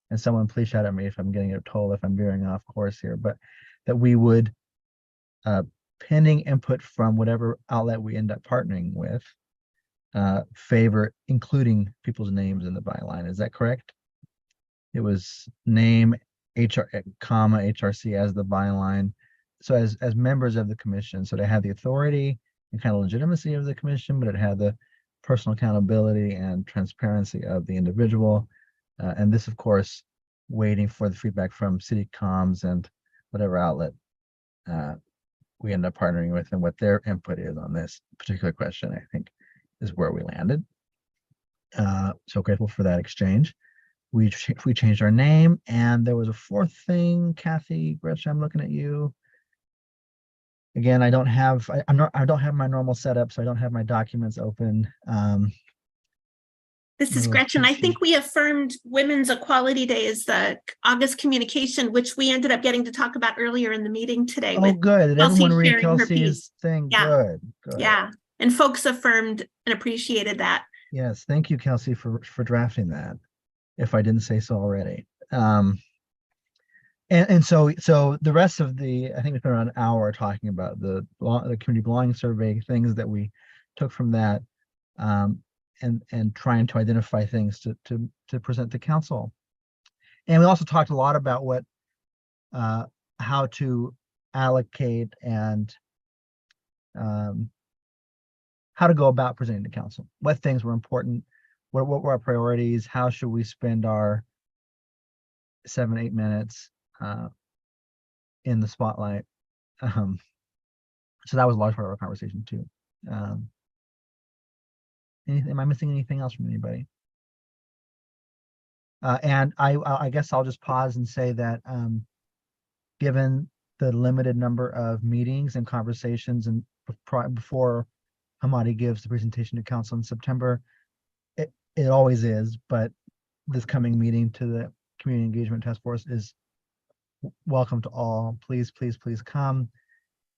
and someone please shout at me if I'm getting it told, if I'm veering off course here, but that we would, pending input from whatever outlet we end up partnering with, favor including people's names in the byline. Is that correct? It was name, comma, HRC as the byline. So as members of the commission, so to have the authority and kind of legitimacy of the commission, but it had the personal accountability and transparency of the individual. And this, of course, waiting for the feedback from city comms and whatever outlet we end up partnering with, and what their input is on this particular question, I think, is where we landed. So grateful for that exchange. We changed our name, and there was a fourth thing. Kathy, Gretchen, I'm looking at you. Again, I don't have my normal setup, so I don't have my documents open. This is Gretchen. I think we affirmed Women's Equality Day as the August communication, which we ended up getting to talk about earlier in the meeting today. Oh, good. Did everyone read sharing her Kelsey's piece. thing? Yeah. Good. Yeah. And folks affirmed and appreciated that. Yes. Thank you, Kelsey, for drafting that, if I didn't say so already. And so the rest of I think we spent around an hour talking about the community belonging survey, things that we took from that, and trying to identify things to present to council. And we also talked a lot about how to allocate and how to go about presenting to council, what things were important, what were our priorities, how should we spend our 7-8 minutes in the spotlight. So that was a large part of our conversation too. Am I missing anything else from anybody? And I guess I'll just pause and say that given the limited number of meetings and conversations and before Hamadi gives the presentation to council in September, it always is, but this coming meeting to the Community Engagement Task Force is welcome to all. Please, please, please come,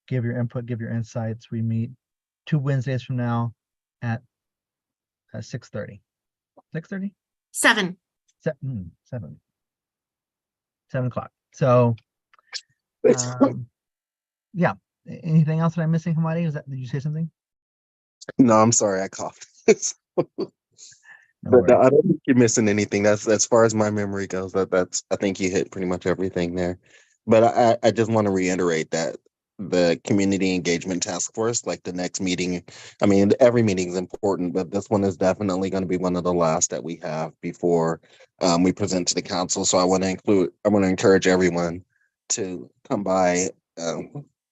give your input, give your insights. We meet 2 Wednesdays from now at 6:30. 6:30? 7. 7 o'clock. So yeah. Anything else that I'm missing, Hamadi? Did you say something? No, I'm sorry, I coughed. But I don't think you're missing anything. That's as far as my memory goes. I think you hit pretty much everything there. But I just want to reiterate that the Community Engagement Task Force, like the next meeting, I mean, every meeting is important, but this one is definitely going to be one of the last that we have before we present to the council. So I want to encourage everyone to come by,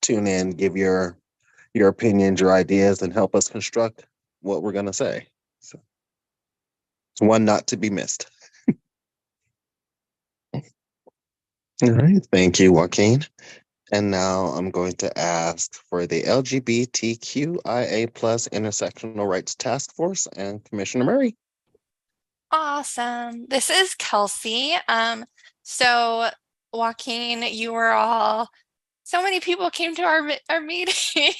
tune in, give your opinions, your ideas, and help us construct what we're going to say. So it's one not to be missed. All right. Thank you, Joaquin. And now I'm going to ask for the LGBTQIA plus Intersectional Rights Task Force and Commissioner Murray. Awesome. This is Kelsey. So Joaquin, you were all, so many people came to our meeting.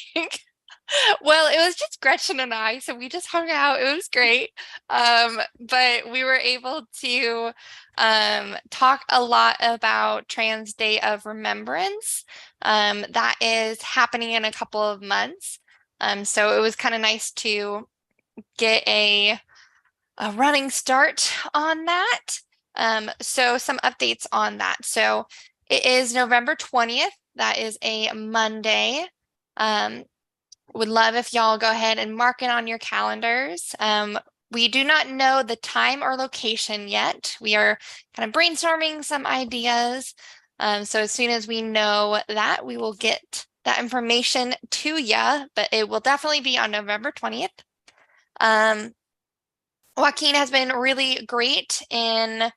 Well, it was just Gretchen and I, so we just hung out. It was great. But we were able to talk a lot about Trans Day of Remembrance. That is happening in a couple of months. So it was kind of nice to get a running start on that. So some updates on that. So it is November 20th. That is a Monday. Would love if y'all go ahead and mark it on your calendars. We do not know the time or location yet. We are kind of brainstorming some ideas. So as soon as we know that, we will get that information to you, but it will definitely be on November 20th. Joaquin has been really great in,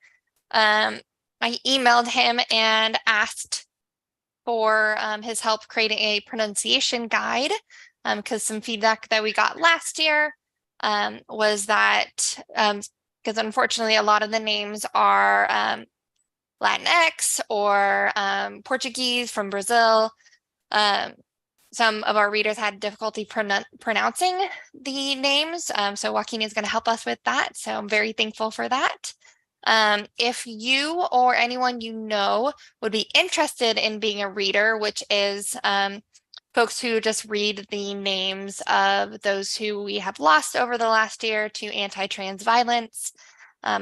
I emailed him and asked for his help creating a pronunciation guide, because some feedback that we got last year was that, because unfortunately a lot of the names are Latinx or Portuguese from Brazil. Some of our readers had difficulty pronouncing the names, so Joaquin is going to help us with that. So I'm very thankful for that. If you or anyone you know would be interested in being a reader, which is folks who just read the names of those who we have lost over the last year to anti-trans violence,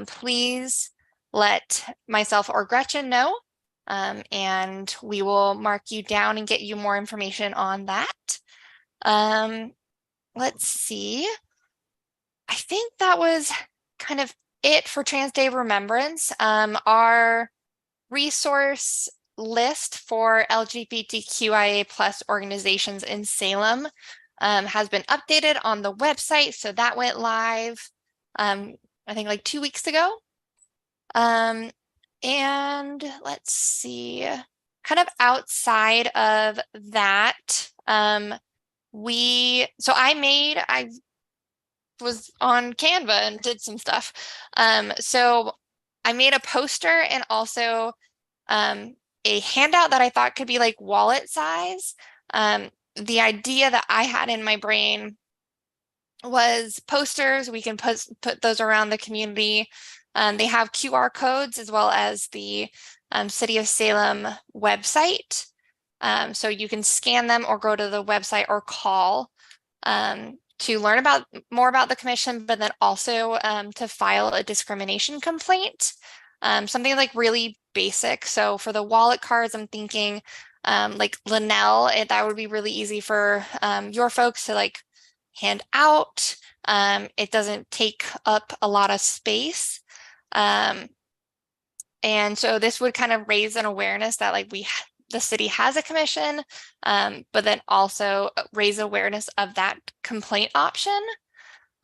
please let myself or Gretchen know. And we will mark you down and get you more information on that. Let's see. I think that was kind of it for Trans Day of Remembrance. Our resource list for LGBTQIA plus organizations in Salem has been updated on the website. So that went live, I think like 2 weeks ago. And let's see, kind of outside of that, I was on Canva and did some stuff. So I made a poster and also a handout that I thought could be like wallet size. The idea that I had in my brain was posters. We can put those around the community. They have QR codes as well as the City of Salem website. So you can scan them or go to the website or call to learn more about the commission, but then also to file a discrimination complaint. Something like really basic. So for the wallet cards, I'm thinking like Linnell, that would be really easy for your folks to like hand out. It doesn't take up a lot of space. And so this would kind of raise an awareness that like the city has a commission, but then also raise awareness of that complaint option.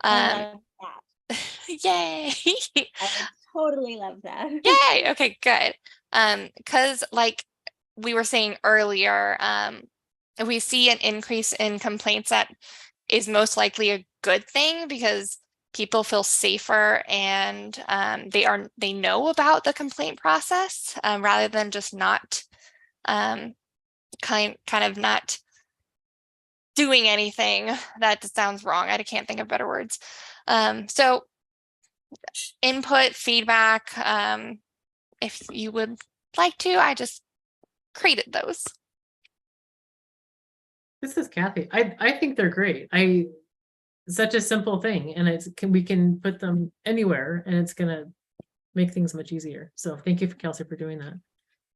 I love that. Yay. I would totally love that. Yay. Okay, good. Because like we were saying earlier, we see an increase in complaints that is most likely a good thing because people feel safer and they know about the complaint process rather than just not kind of not doing anything. That sounds wrong. I can't think of better words. So input, feedback, if you would like to, I just created those. This is Kathy. I think they're great. Such a simple thing, and we can put them anywhere, and it's gonna make things much easier. So thank you, Kelsey, for doing that.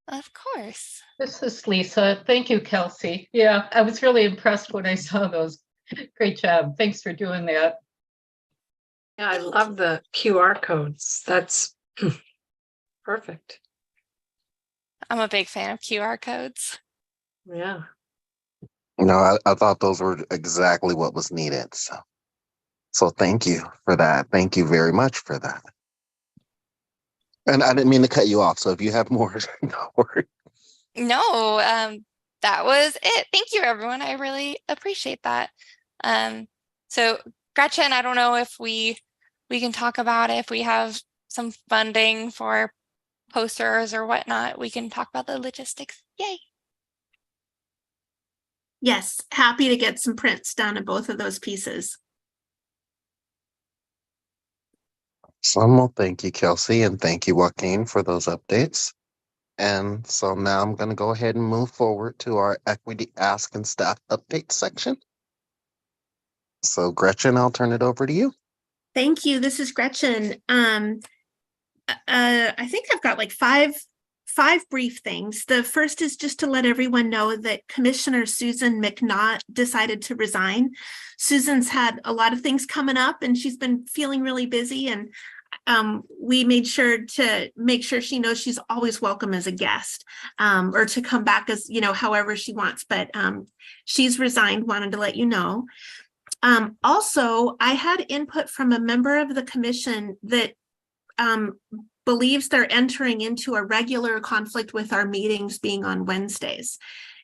Of course. This is Lisa. Thank you, Kelsey. Yeah, I was really impressed when I saw those. Great job. Thanks for doing that. Yeah, I love the QR codes. That's perfect. I'm a big fan of QR codes. Yeah. No, I thought those were exactly what was needed. So thank you for that. Thank you very much for that. And I didn't mean to cut you off. So if you have more, no worries. No, that was it. Thank you, everyone. I really appreciate that. So Gretchen, I don't know if we can talk about it. If we have some funding for posters or whatnot, we can talk about the logistics. Yay. Yes, happy to get some prints done of both of those pieces. Well, thank you, Kelsey, and thank you, Joaquin, for those updates. And so now I'm going to go ahead and move forward to our equity ask and staff update section. So Gretchen, I'll turn it over to you. Thank you. This is Gretchen. I think I've got like five brief things. The first is just to let everyone know that Commissioner Susan McNaught decided to resign. Susan's had a lot of things coming up and she's been feeling really busy, and we made sure to make sure she knows she's always welcome as a guest, or to come back as, however she wants, but she's resigned, wanted to let you know. Also, I had input from a member of the commission that believes they're entering into a regular conflict with our meetings being on Wednesdays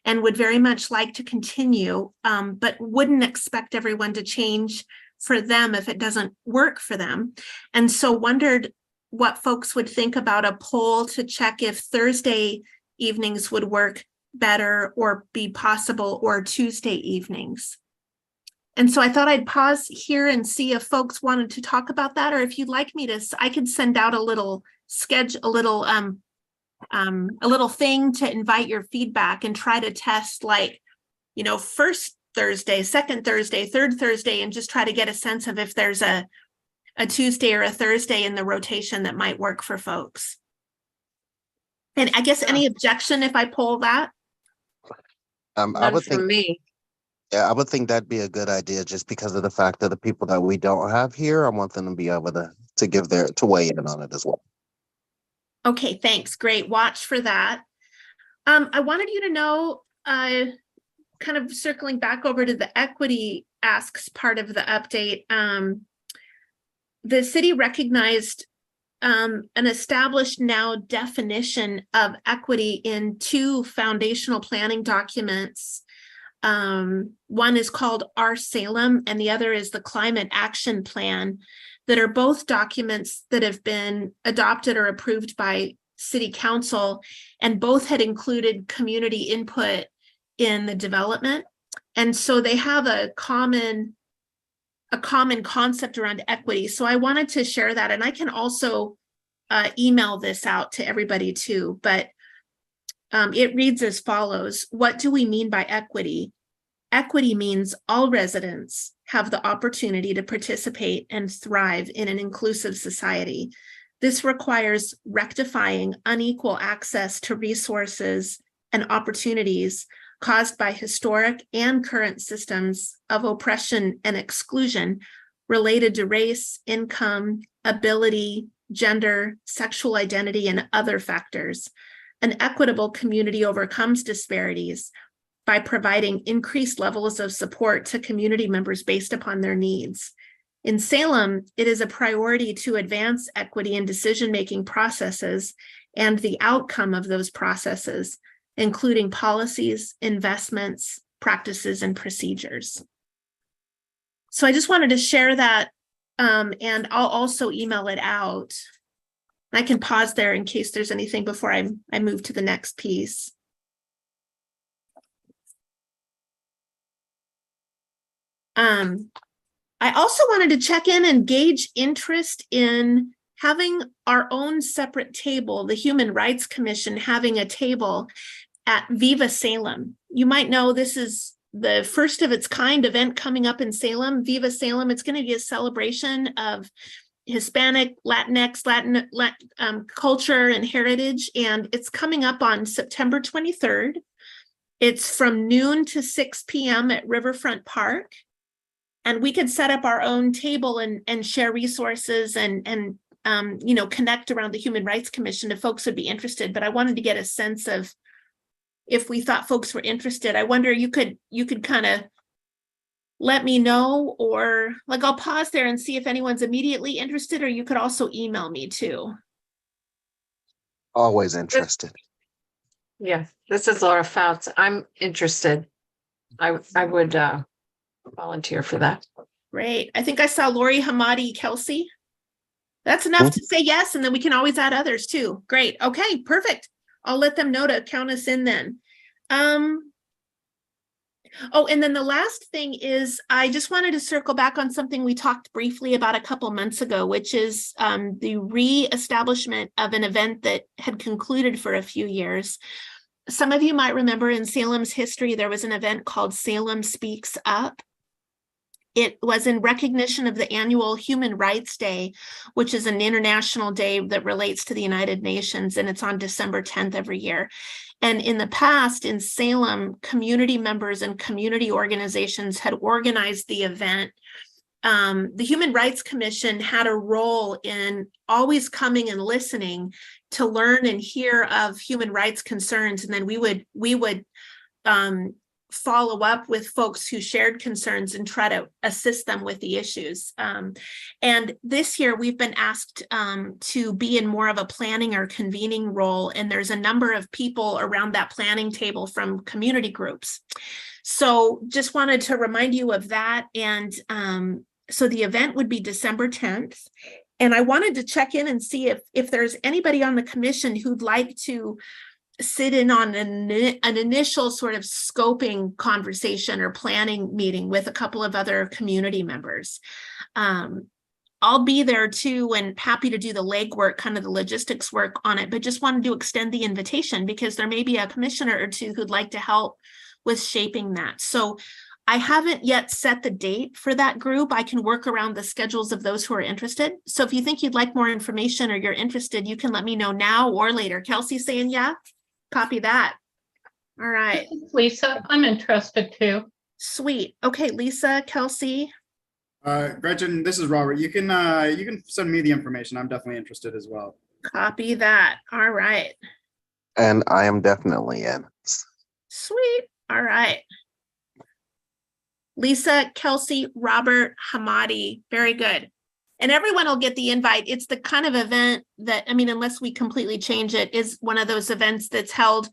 and would very much like to continue, but wouldn't expect everyone to change for them if it doesn't work for them. And so wondered what folks would think about a poll to check if Thursday evenings would work better or be possible, or Tuesday evenings. And so I thought I'd pause here and see if folks wanted to talk about that, or if you'd like me to, I could send out a little schedule, a little thing to invite your feedback and try to test, like, first Thursday, second Thursday, third Thursday, and just try to get a sense of if there's a Tuesday or a Thursday in the rotation that might work for folks. And I guess any objection if I poll that? I would think me. Yeah, I would think that'd be a good idea, just because of the fact that the people that we don't have here, I want them to be able to give to weigh in on it as well. Okay, thanks. Great. Watch for that. I wanted you to know, kind of circling back over to the equity asks part of the update. The city recognized an established now definition of equity in two foundational planning documents. One is called Our Salem and the other is the Climate Action Plan, that are both documents that have been adopted or approved by City Council, and both had included community input in the development. And so they have a common concept around equity. So I wanted to share that, and I can also email this out to everybody too, but it reads as follows. What do we mean by equity? Equity means all residents have the opportunity to participate and thrive in an inclusive society. This requires rectifying unequal access to resources and opportunities caused by historic and current systems of oppression and exclusion related to race, income, ability, gender, sexual identity, and other factors. An equitable community overcomes disparities by providing increased levels of support to community members based upon their needs. In Salem, it is a priority to advance equity in decision-making processes and the outcome of those processes, including policies, investments, practices, and procedures. So I just wanted to share that, and I'll also email it out. I can pause there in case there's anything before I move to the next piece. I also wanted to check in and gauge interest in having our own separate table, the Human Rights Commission having a table at Viva Salem. You might know this is the first of its kind event coming up in Salem, Viva Salem. It's going to be a celebration of Hispanic, Latinx, Latin culture and heritage, and it's coming up on September 23rd. It's from noon to 6 p.m. at Riverfront Park. And we could set up our own table and share resources and connect around the Human Rights Commission if folks would be interested. But I wanted to get a sense of if we thought folks were interested. I wonder, you could kind of let me know, or like I'll pause there and see if anyone's immediately interested, or you could also email me too. Always interested. Yeah, this is Laura Fouts. I'm interested. I would volunteer for that. Great. I think I saw Lori Hamadi Kelsey. That's enough to say yes, and then we can always add others too. Great. Okay, perfect. I'll let them know to count us in then. Oh, and then the last thing is I just wanted to circle back on something we talked briefly about a couple months ago, which is the re-establishment of an event that had concluded for a few years. Some of you might remember in Salem's history, there was an event called Salem Speaks Up. It was in recognition of the annual Human Rights Day, which is an international day that relates to the United Nations, and it's on December 10th every year. And in the past, in Salem, community members and community organizations had organized the event. The Human Rights Commission had a role in always coming and listening to learn and hear of human rights concerns, and then we would follow up with folks who shared concerns and try to assist them with the issues. And this year we've been asked to be in more of a planning or convening role. And there's a number of people around that planning table from community groups. So just wanted to remind you of that. And so the event would be December 10th. And I wanted to check in and see if there's anybody on the commission who'd like to sit in on an initial sort of scoping conversation or planning meeting with a couple of other community members. I'll be there too and happy to do the legwork, kind of the logistics work on it, but just wanted to extend the invitation because there may be a commissioner or two who'd like to help with shaping that. So I haven't yet set the date for that group. I can work around the schedules of those who are interested. So if you think you'd like more information or you're interested, you can let me know now or later. Kelsey saying yeah? Copy that. All right. Lisa, I'm interested too. Sweet. Okay, Lisa, Kelsey. Gretchen, this is Robert. You can send me the information. I'm definitely interested as well. Copy that. All right. And I am definitely in. Sweet. All right. Lisa, Kelsey, Robert, Hamadi. Very good. And everyone will get the invite. It's the kind of event that, I mean, unless we completely change it, is one of those events that's held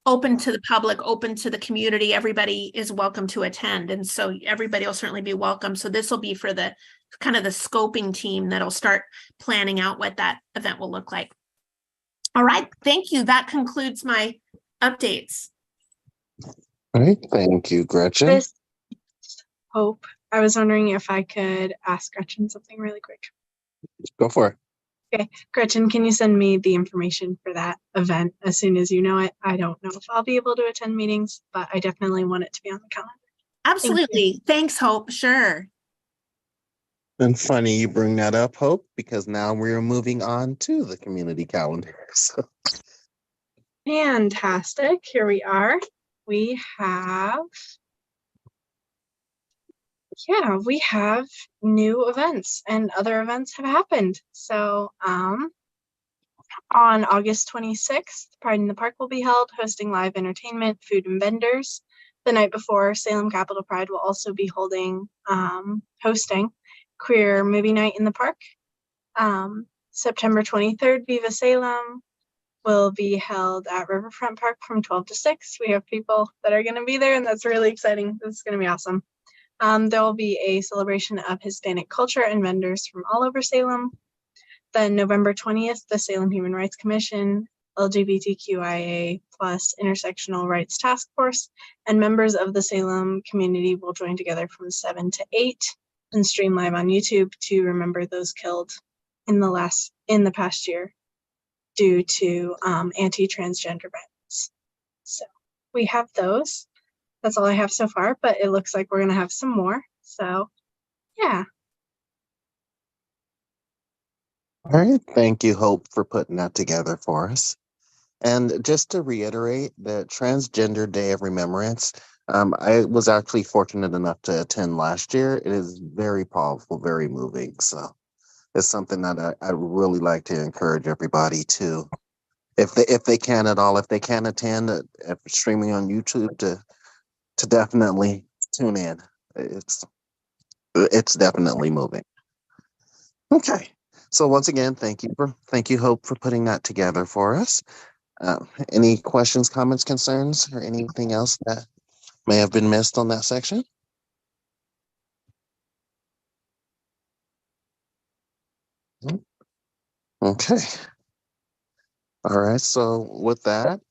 open to the public, open to the community. Everybody is welcome to attend. And so everybody will certainly be welcome. So this will be for the kind of the scoping team that'll start planning out what that event will look like. All right. Thank you. That concludes my updates. All right. Thank you, Gretchen. This Hope. I was wondering if I could ask Gretchen something really quick. Go for it. Okay, Gretchen, can you send me the information for that event as soon as you know it? I don't know if I'll be able to attend meetings, but I definitely want it to be on the calendar. Absolutely. Thanks, Hope. Sure. And funny you bring that up, Hope, because now we're moving on to the community calendar. So. Fantastic. Here we are. We have new events and other events have happened. So on August 26th, Pride in the Park will be held, hosting live entertainment, food, and vendors. The night before, Salem Capital Pride will also be hosting Queer Movie Night in the Park. September 23rd, Viva Salem will be held at Riverfront Park from 12 to 6. We have people that are going to be there, and that's really exciting. This is going to be awesome. There will be a celebration of Hispanic culture and vendors from all over Salem. Then November 20th, the Salem Human Rights Commission, LGBTQIA+ Intersectional Rights Task Force, and members of the Salem community will join together from 7 to 8 and stream live on YouTube to remember those killed in the past year due to anti-transgender violence. So we have those. That's all I have so far, but it looks like we're going to have some more. So, yeah. All right. Thank you, Hope, for putting that together for us. And just to reiterate, the Transgender Day of Remembrance, I was actually fortunate enough to attend last year. It is very powerful, very moving. So it's something that I really like to encourage everybody to, if they can at all, if they can attend, if streaming on YouTube, to definitely tune in. It's definitely moving. Okay. So once again, thank you, Hope, for putting that together for us. Any questions, comments, concerns, or anything else that may have been missed on that section? Okay. All right. So with that,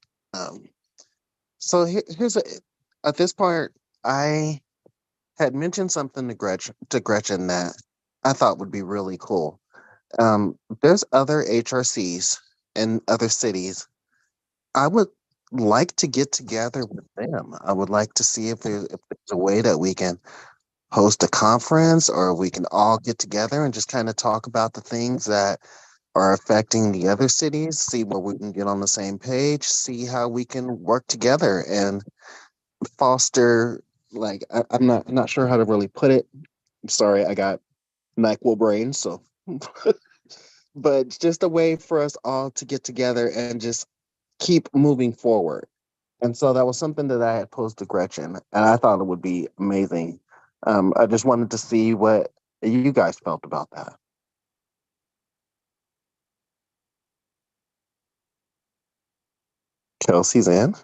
so here's at this part, I had mentioned something to Gretchen that I thought would be really cool. There's other HRCs in other cities. I would like to get together with them. I would like to see if there's a way that we can host a conference or we can all get together and just kind of talk about the things that are affecting the other cities, see where we can get on the same page, see how we can work together and foster, like, I'm not sure how to really put it. I'm sorry, I got NyQuil brain, so but it's just a way for us all to get together and just keep moving forward. And so that was something that I had posed to Gretchen, and I thought it would be amazing. I just wanted to see what you guys felt about that. Kelsey's in.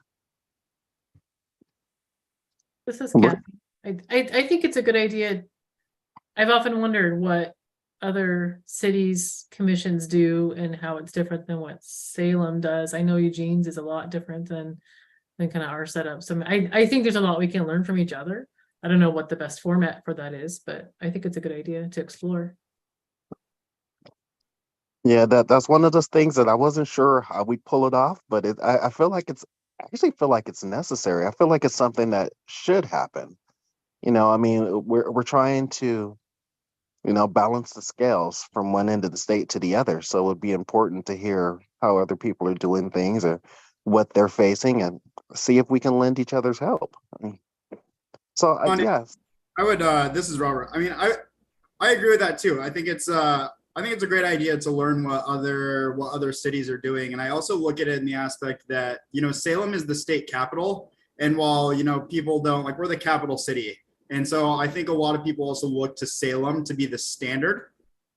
This is What- Kathy. I think it's a good idea. I've often wondered what other cities commissions do and how it's different than what Salem does. I know Eugene's is a lot different than kind of our setup. So I think there's a lot we can learn from each other. I don't know what the best format for that is, but I think it's a good idea to explore. Yeah, that's one of those things that I wasn't sure how we pull it off, but I feel like I actually feel like it's necessary. I feel like it's something that should happen. You know, I mean, we're trying to, balance the scales from one end of the state to the other. So it would be important to hear how other people are doing things or what they're facing and see if we can lend each other's help. So yeah, I would, this is Robert. I mean, I agree with that too. I think it's a great idea to learn what other cities are doing. And I also look at it in the aspect that, Salem is the state capital. And while, people don't, like, we're the capital city. And so I think a lot of people also look to Salem to be the standard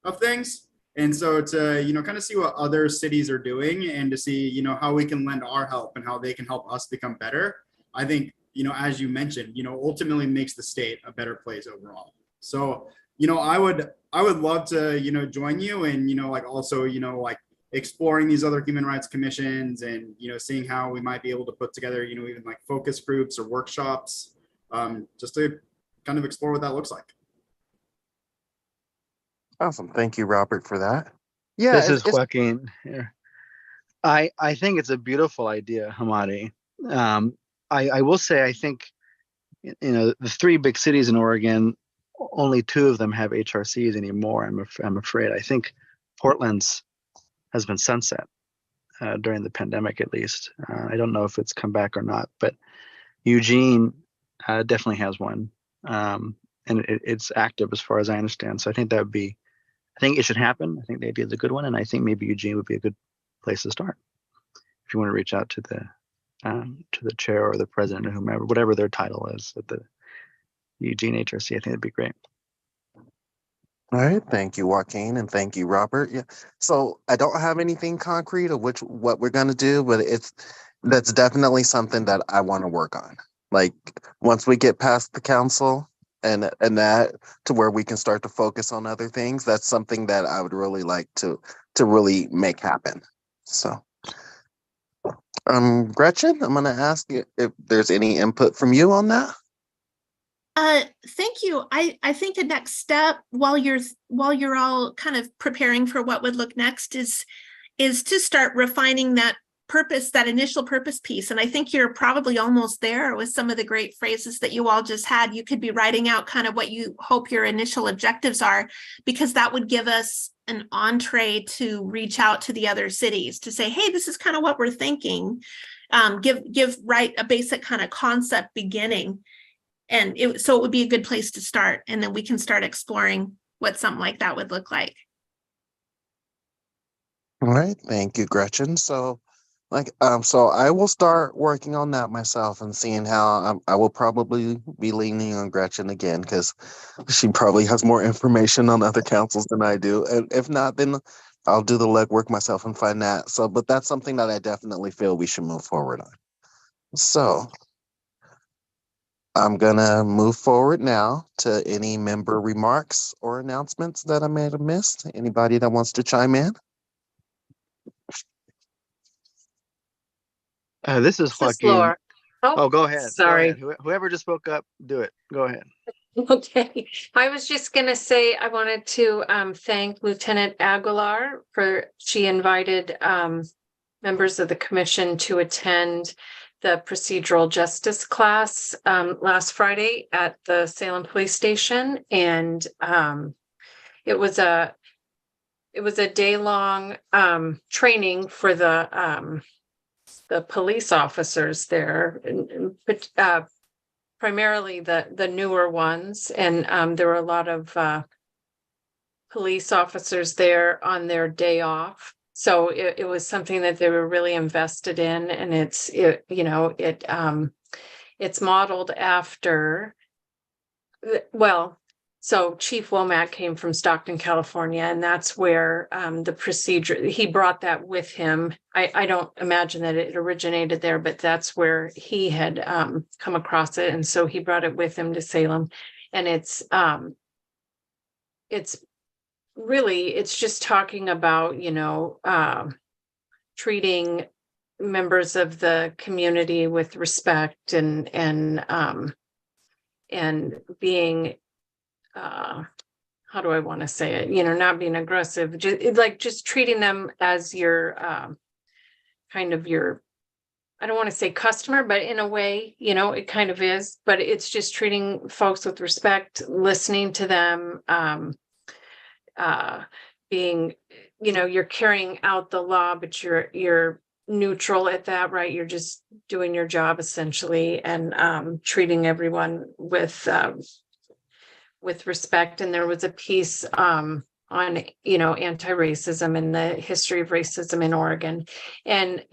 of things. And so to, kind of see what other cities are doing and to see, how we can lend our help and how they can help us become better. I think, as you mentioned, ultimately makes the state a better place overall. So, I would love to, join you and, like also, like exploring these other human rights commissions and, seeing how we might be able to put together, even like focus groups or workshops, just to kind of explore what that looks like. awesome. Thank you, Robert, for that. Yeah, This is Joaquin here. I think it's a beautiful idea, Hamadi. I will say, I think, the three big cities in Oregon, only two of them have HRCs anymore. I'm afraid. I think Portland's has been sunset during the pandemic, at least. I don't know if it's come back or not, but Eugene definitely has one, and it's active as far as I understand. So I think I think it should happen. I think the idea is a good one, and I think maybe Eugene would be a good place to start. If you want to reach out to the chair or the president or whomever, whatever their title is at the Eugene HRC, I think that'd be great. All right, thank you, Joaquin, and thank you, Robert. Yeah, so I don't have anything concrete of what we're gonna do, but that's definitely something that I want to work on. Like once we get past the council and that to where we can start to focus on other things, that's something that I would really like to really make happen. So, Gretchen, I'm gonna ask you if there's any input from you on that. Thank you. I think the next step while you're all kind of preparing for what would look next is to start refining that initial purpose piece. And I think you're probably almost there with some of the great phrases that you all just had. You could be writing out kind of what you hope your initial objectives are, because that would give us an entree to reach out to the other cities to say, hey, this is kind of what we're thinking. Write a basic kind of concept beginning. And so it would be a good place to start. And then we can start exploring what something like that would look like. All right, thank you, Gretchen. So I will start working on that myself and seeing how I will probably be leaning on Gretchen again because she probably has more information on other councils than I do. And if not, then I'll do the legwork myself and find that. So, but that's something that I definitely feel we should move forward on. So I'm gonna move forward now to any member remarks or announcements that I may have missed. Anybody that wants to chime in? This is This is Joaquin. Laura. Oh, go ahead. Go Sorry. ahead. Whoever just spoke up, do it. Go ahead. Okay, I was just gonna say, I wanted to thank Lieutenant Aguilar she invited members of the commission to attend the procedural justice class last Friday at the Salem Police Station. And it was a day-long training for the police officers there, and primarily the newer ones. And there were a lot of police officers there on their day off. So it was something that they were really invested in, and it's modeled after, well, so Chief Womack came from Stockton, California, and that's where the procedure, he brought that with him. I don't imagine that it originated there, but that's where he had come across it. And so he brought it with him to Salem. And it's really, it's just talking about, treating members of the community with respect and being, how do I want to say it? Not being aggressive, just treating them as your kind of your, I don't want to say customer, but in a way, it kind of is, but it's just treating folks with respect, listening to them, being, you're carrying out the law, but you're neutral at that, right? You're just doing your job essentially, and treating everyone with respect. And there was a piece on anti-racism and the history of racism in Oregon. And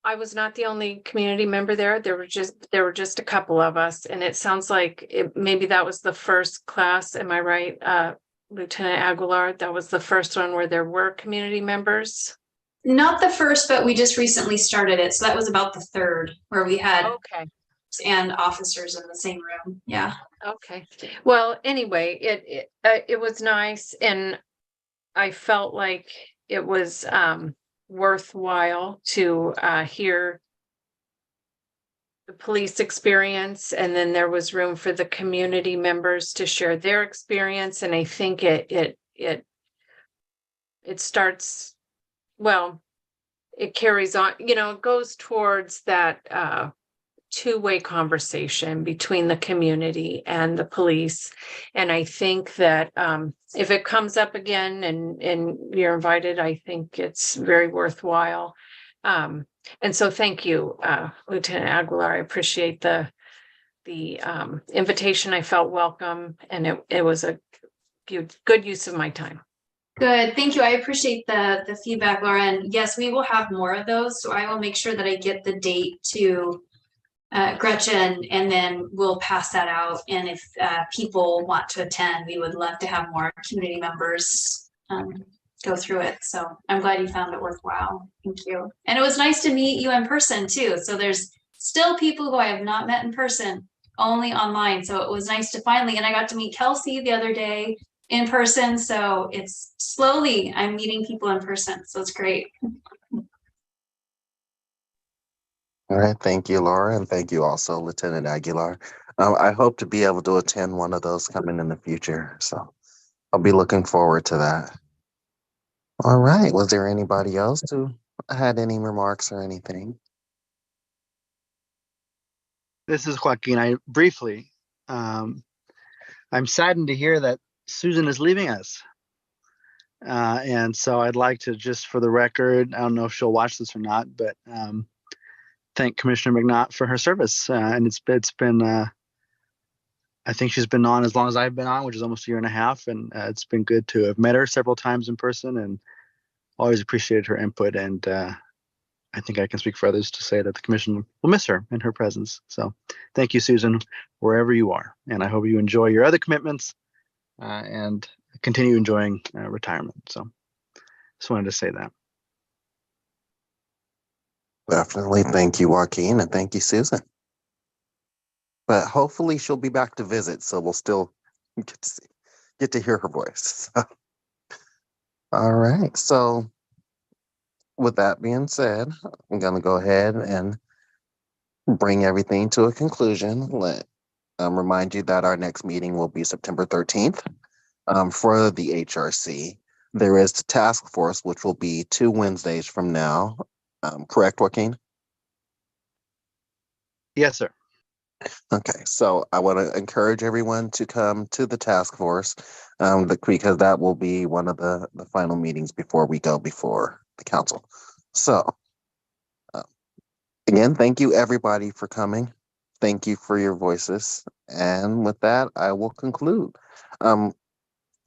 I was not the only community member there. There were just a couple of us, and it sounds like maybe that was the first class. Am I right, Lieutenant Aguilar? That was the first one where there were community members. Not the first, but we just recently started it. So that was about the third, where we had Okay. and officers in the same room. Yeah. Okay. Well, anyway, it was nice, and I felt like it was worthwhile to hear the police experience, and then there was room for the community members to share their experience. And I think it starts, well, it carries on, it goes towards that two-way conversation between the community and the police. And I think that if it comes up again and you're invited, I think it's very worthwhile. And so thank you, Lieutenant Aguilar. I appreciate the invitation. I felt welcome, and it was a good use of my time. Good. Thank you. I appreciate the feedback, Laura. And yes, we will have more of those. So I will make sure that I get the date to Gretchen, and then we'll pass that out. And if people want to attend, we would love to have more community members go through it. So I'm glad you found it worthwhile. Thank you. And it was nice to meet you in person too. So there's still people who I have not met in person, only online. So it was nice to finally, and I got to meet Kelsey the other day in person. So it's slowly, I'm meeting people in person. So it's great. All right, thank you, Laura, and thank you also, Lieutenant Aguilar. I hope to be able to attend one of those coming in the future, so I'll be looking forward to that. All right, was there anybody else who had any remarks or anything? This is Joaquin. I briefly, I'm saddened to hear that Susan is leaving us. And so I'd like to, just for the record, I don't know if she'll watch this or not, but thank Commissioner McNaught for her service. And it's been, I think she's been on as long as I've been on, which is almost a year and a half. And it's been good to have met her several times in person, and always appreciated her input. And I think I can speak for others to say that the commission will miss her in her presence. So thank you, Susan, wherever you are. And I hope you enjoy your other commitments. And continue enjoying retirement. So just wanted to say that. Definitely. Thank you, Joaquin, and thank you, Susan. But hopefully she'll be back to visit, so we'll still get to hear her voice. All right. So with that being said, I'm going to go ahead and bring everything to a conclusion. Let remind you that our next meeting will be September 13th for the HRC. There is the task force, which will be 2 Wednesdays from now. Correct, Joaquin? Yes, sir. Okay, so I want to encourage everyone to come to the task force because that will be one of the final meetings before we go before the council. So again, thank you everybody for coming. Thank you for your voices. And with that, I will conclude.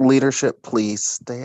Leadership, please stay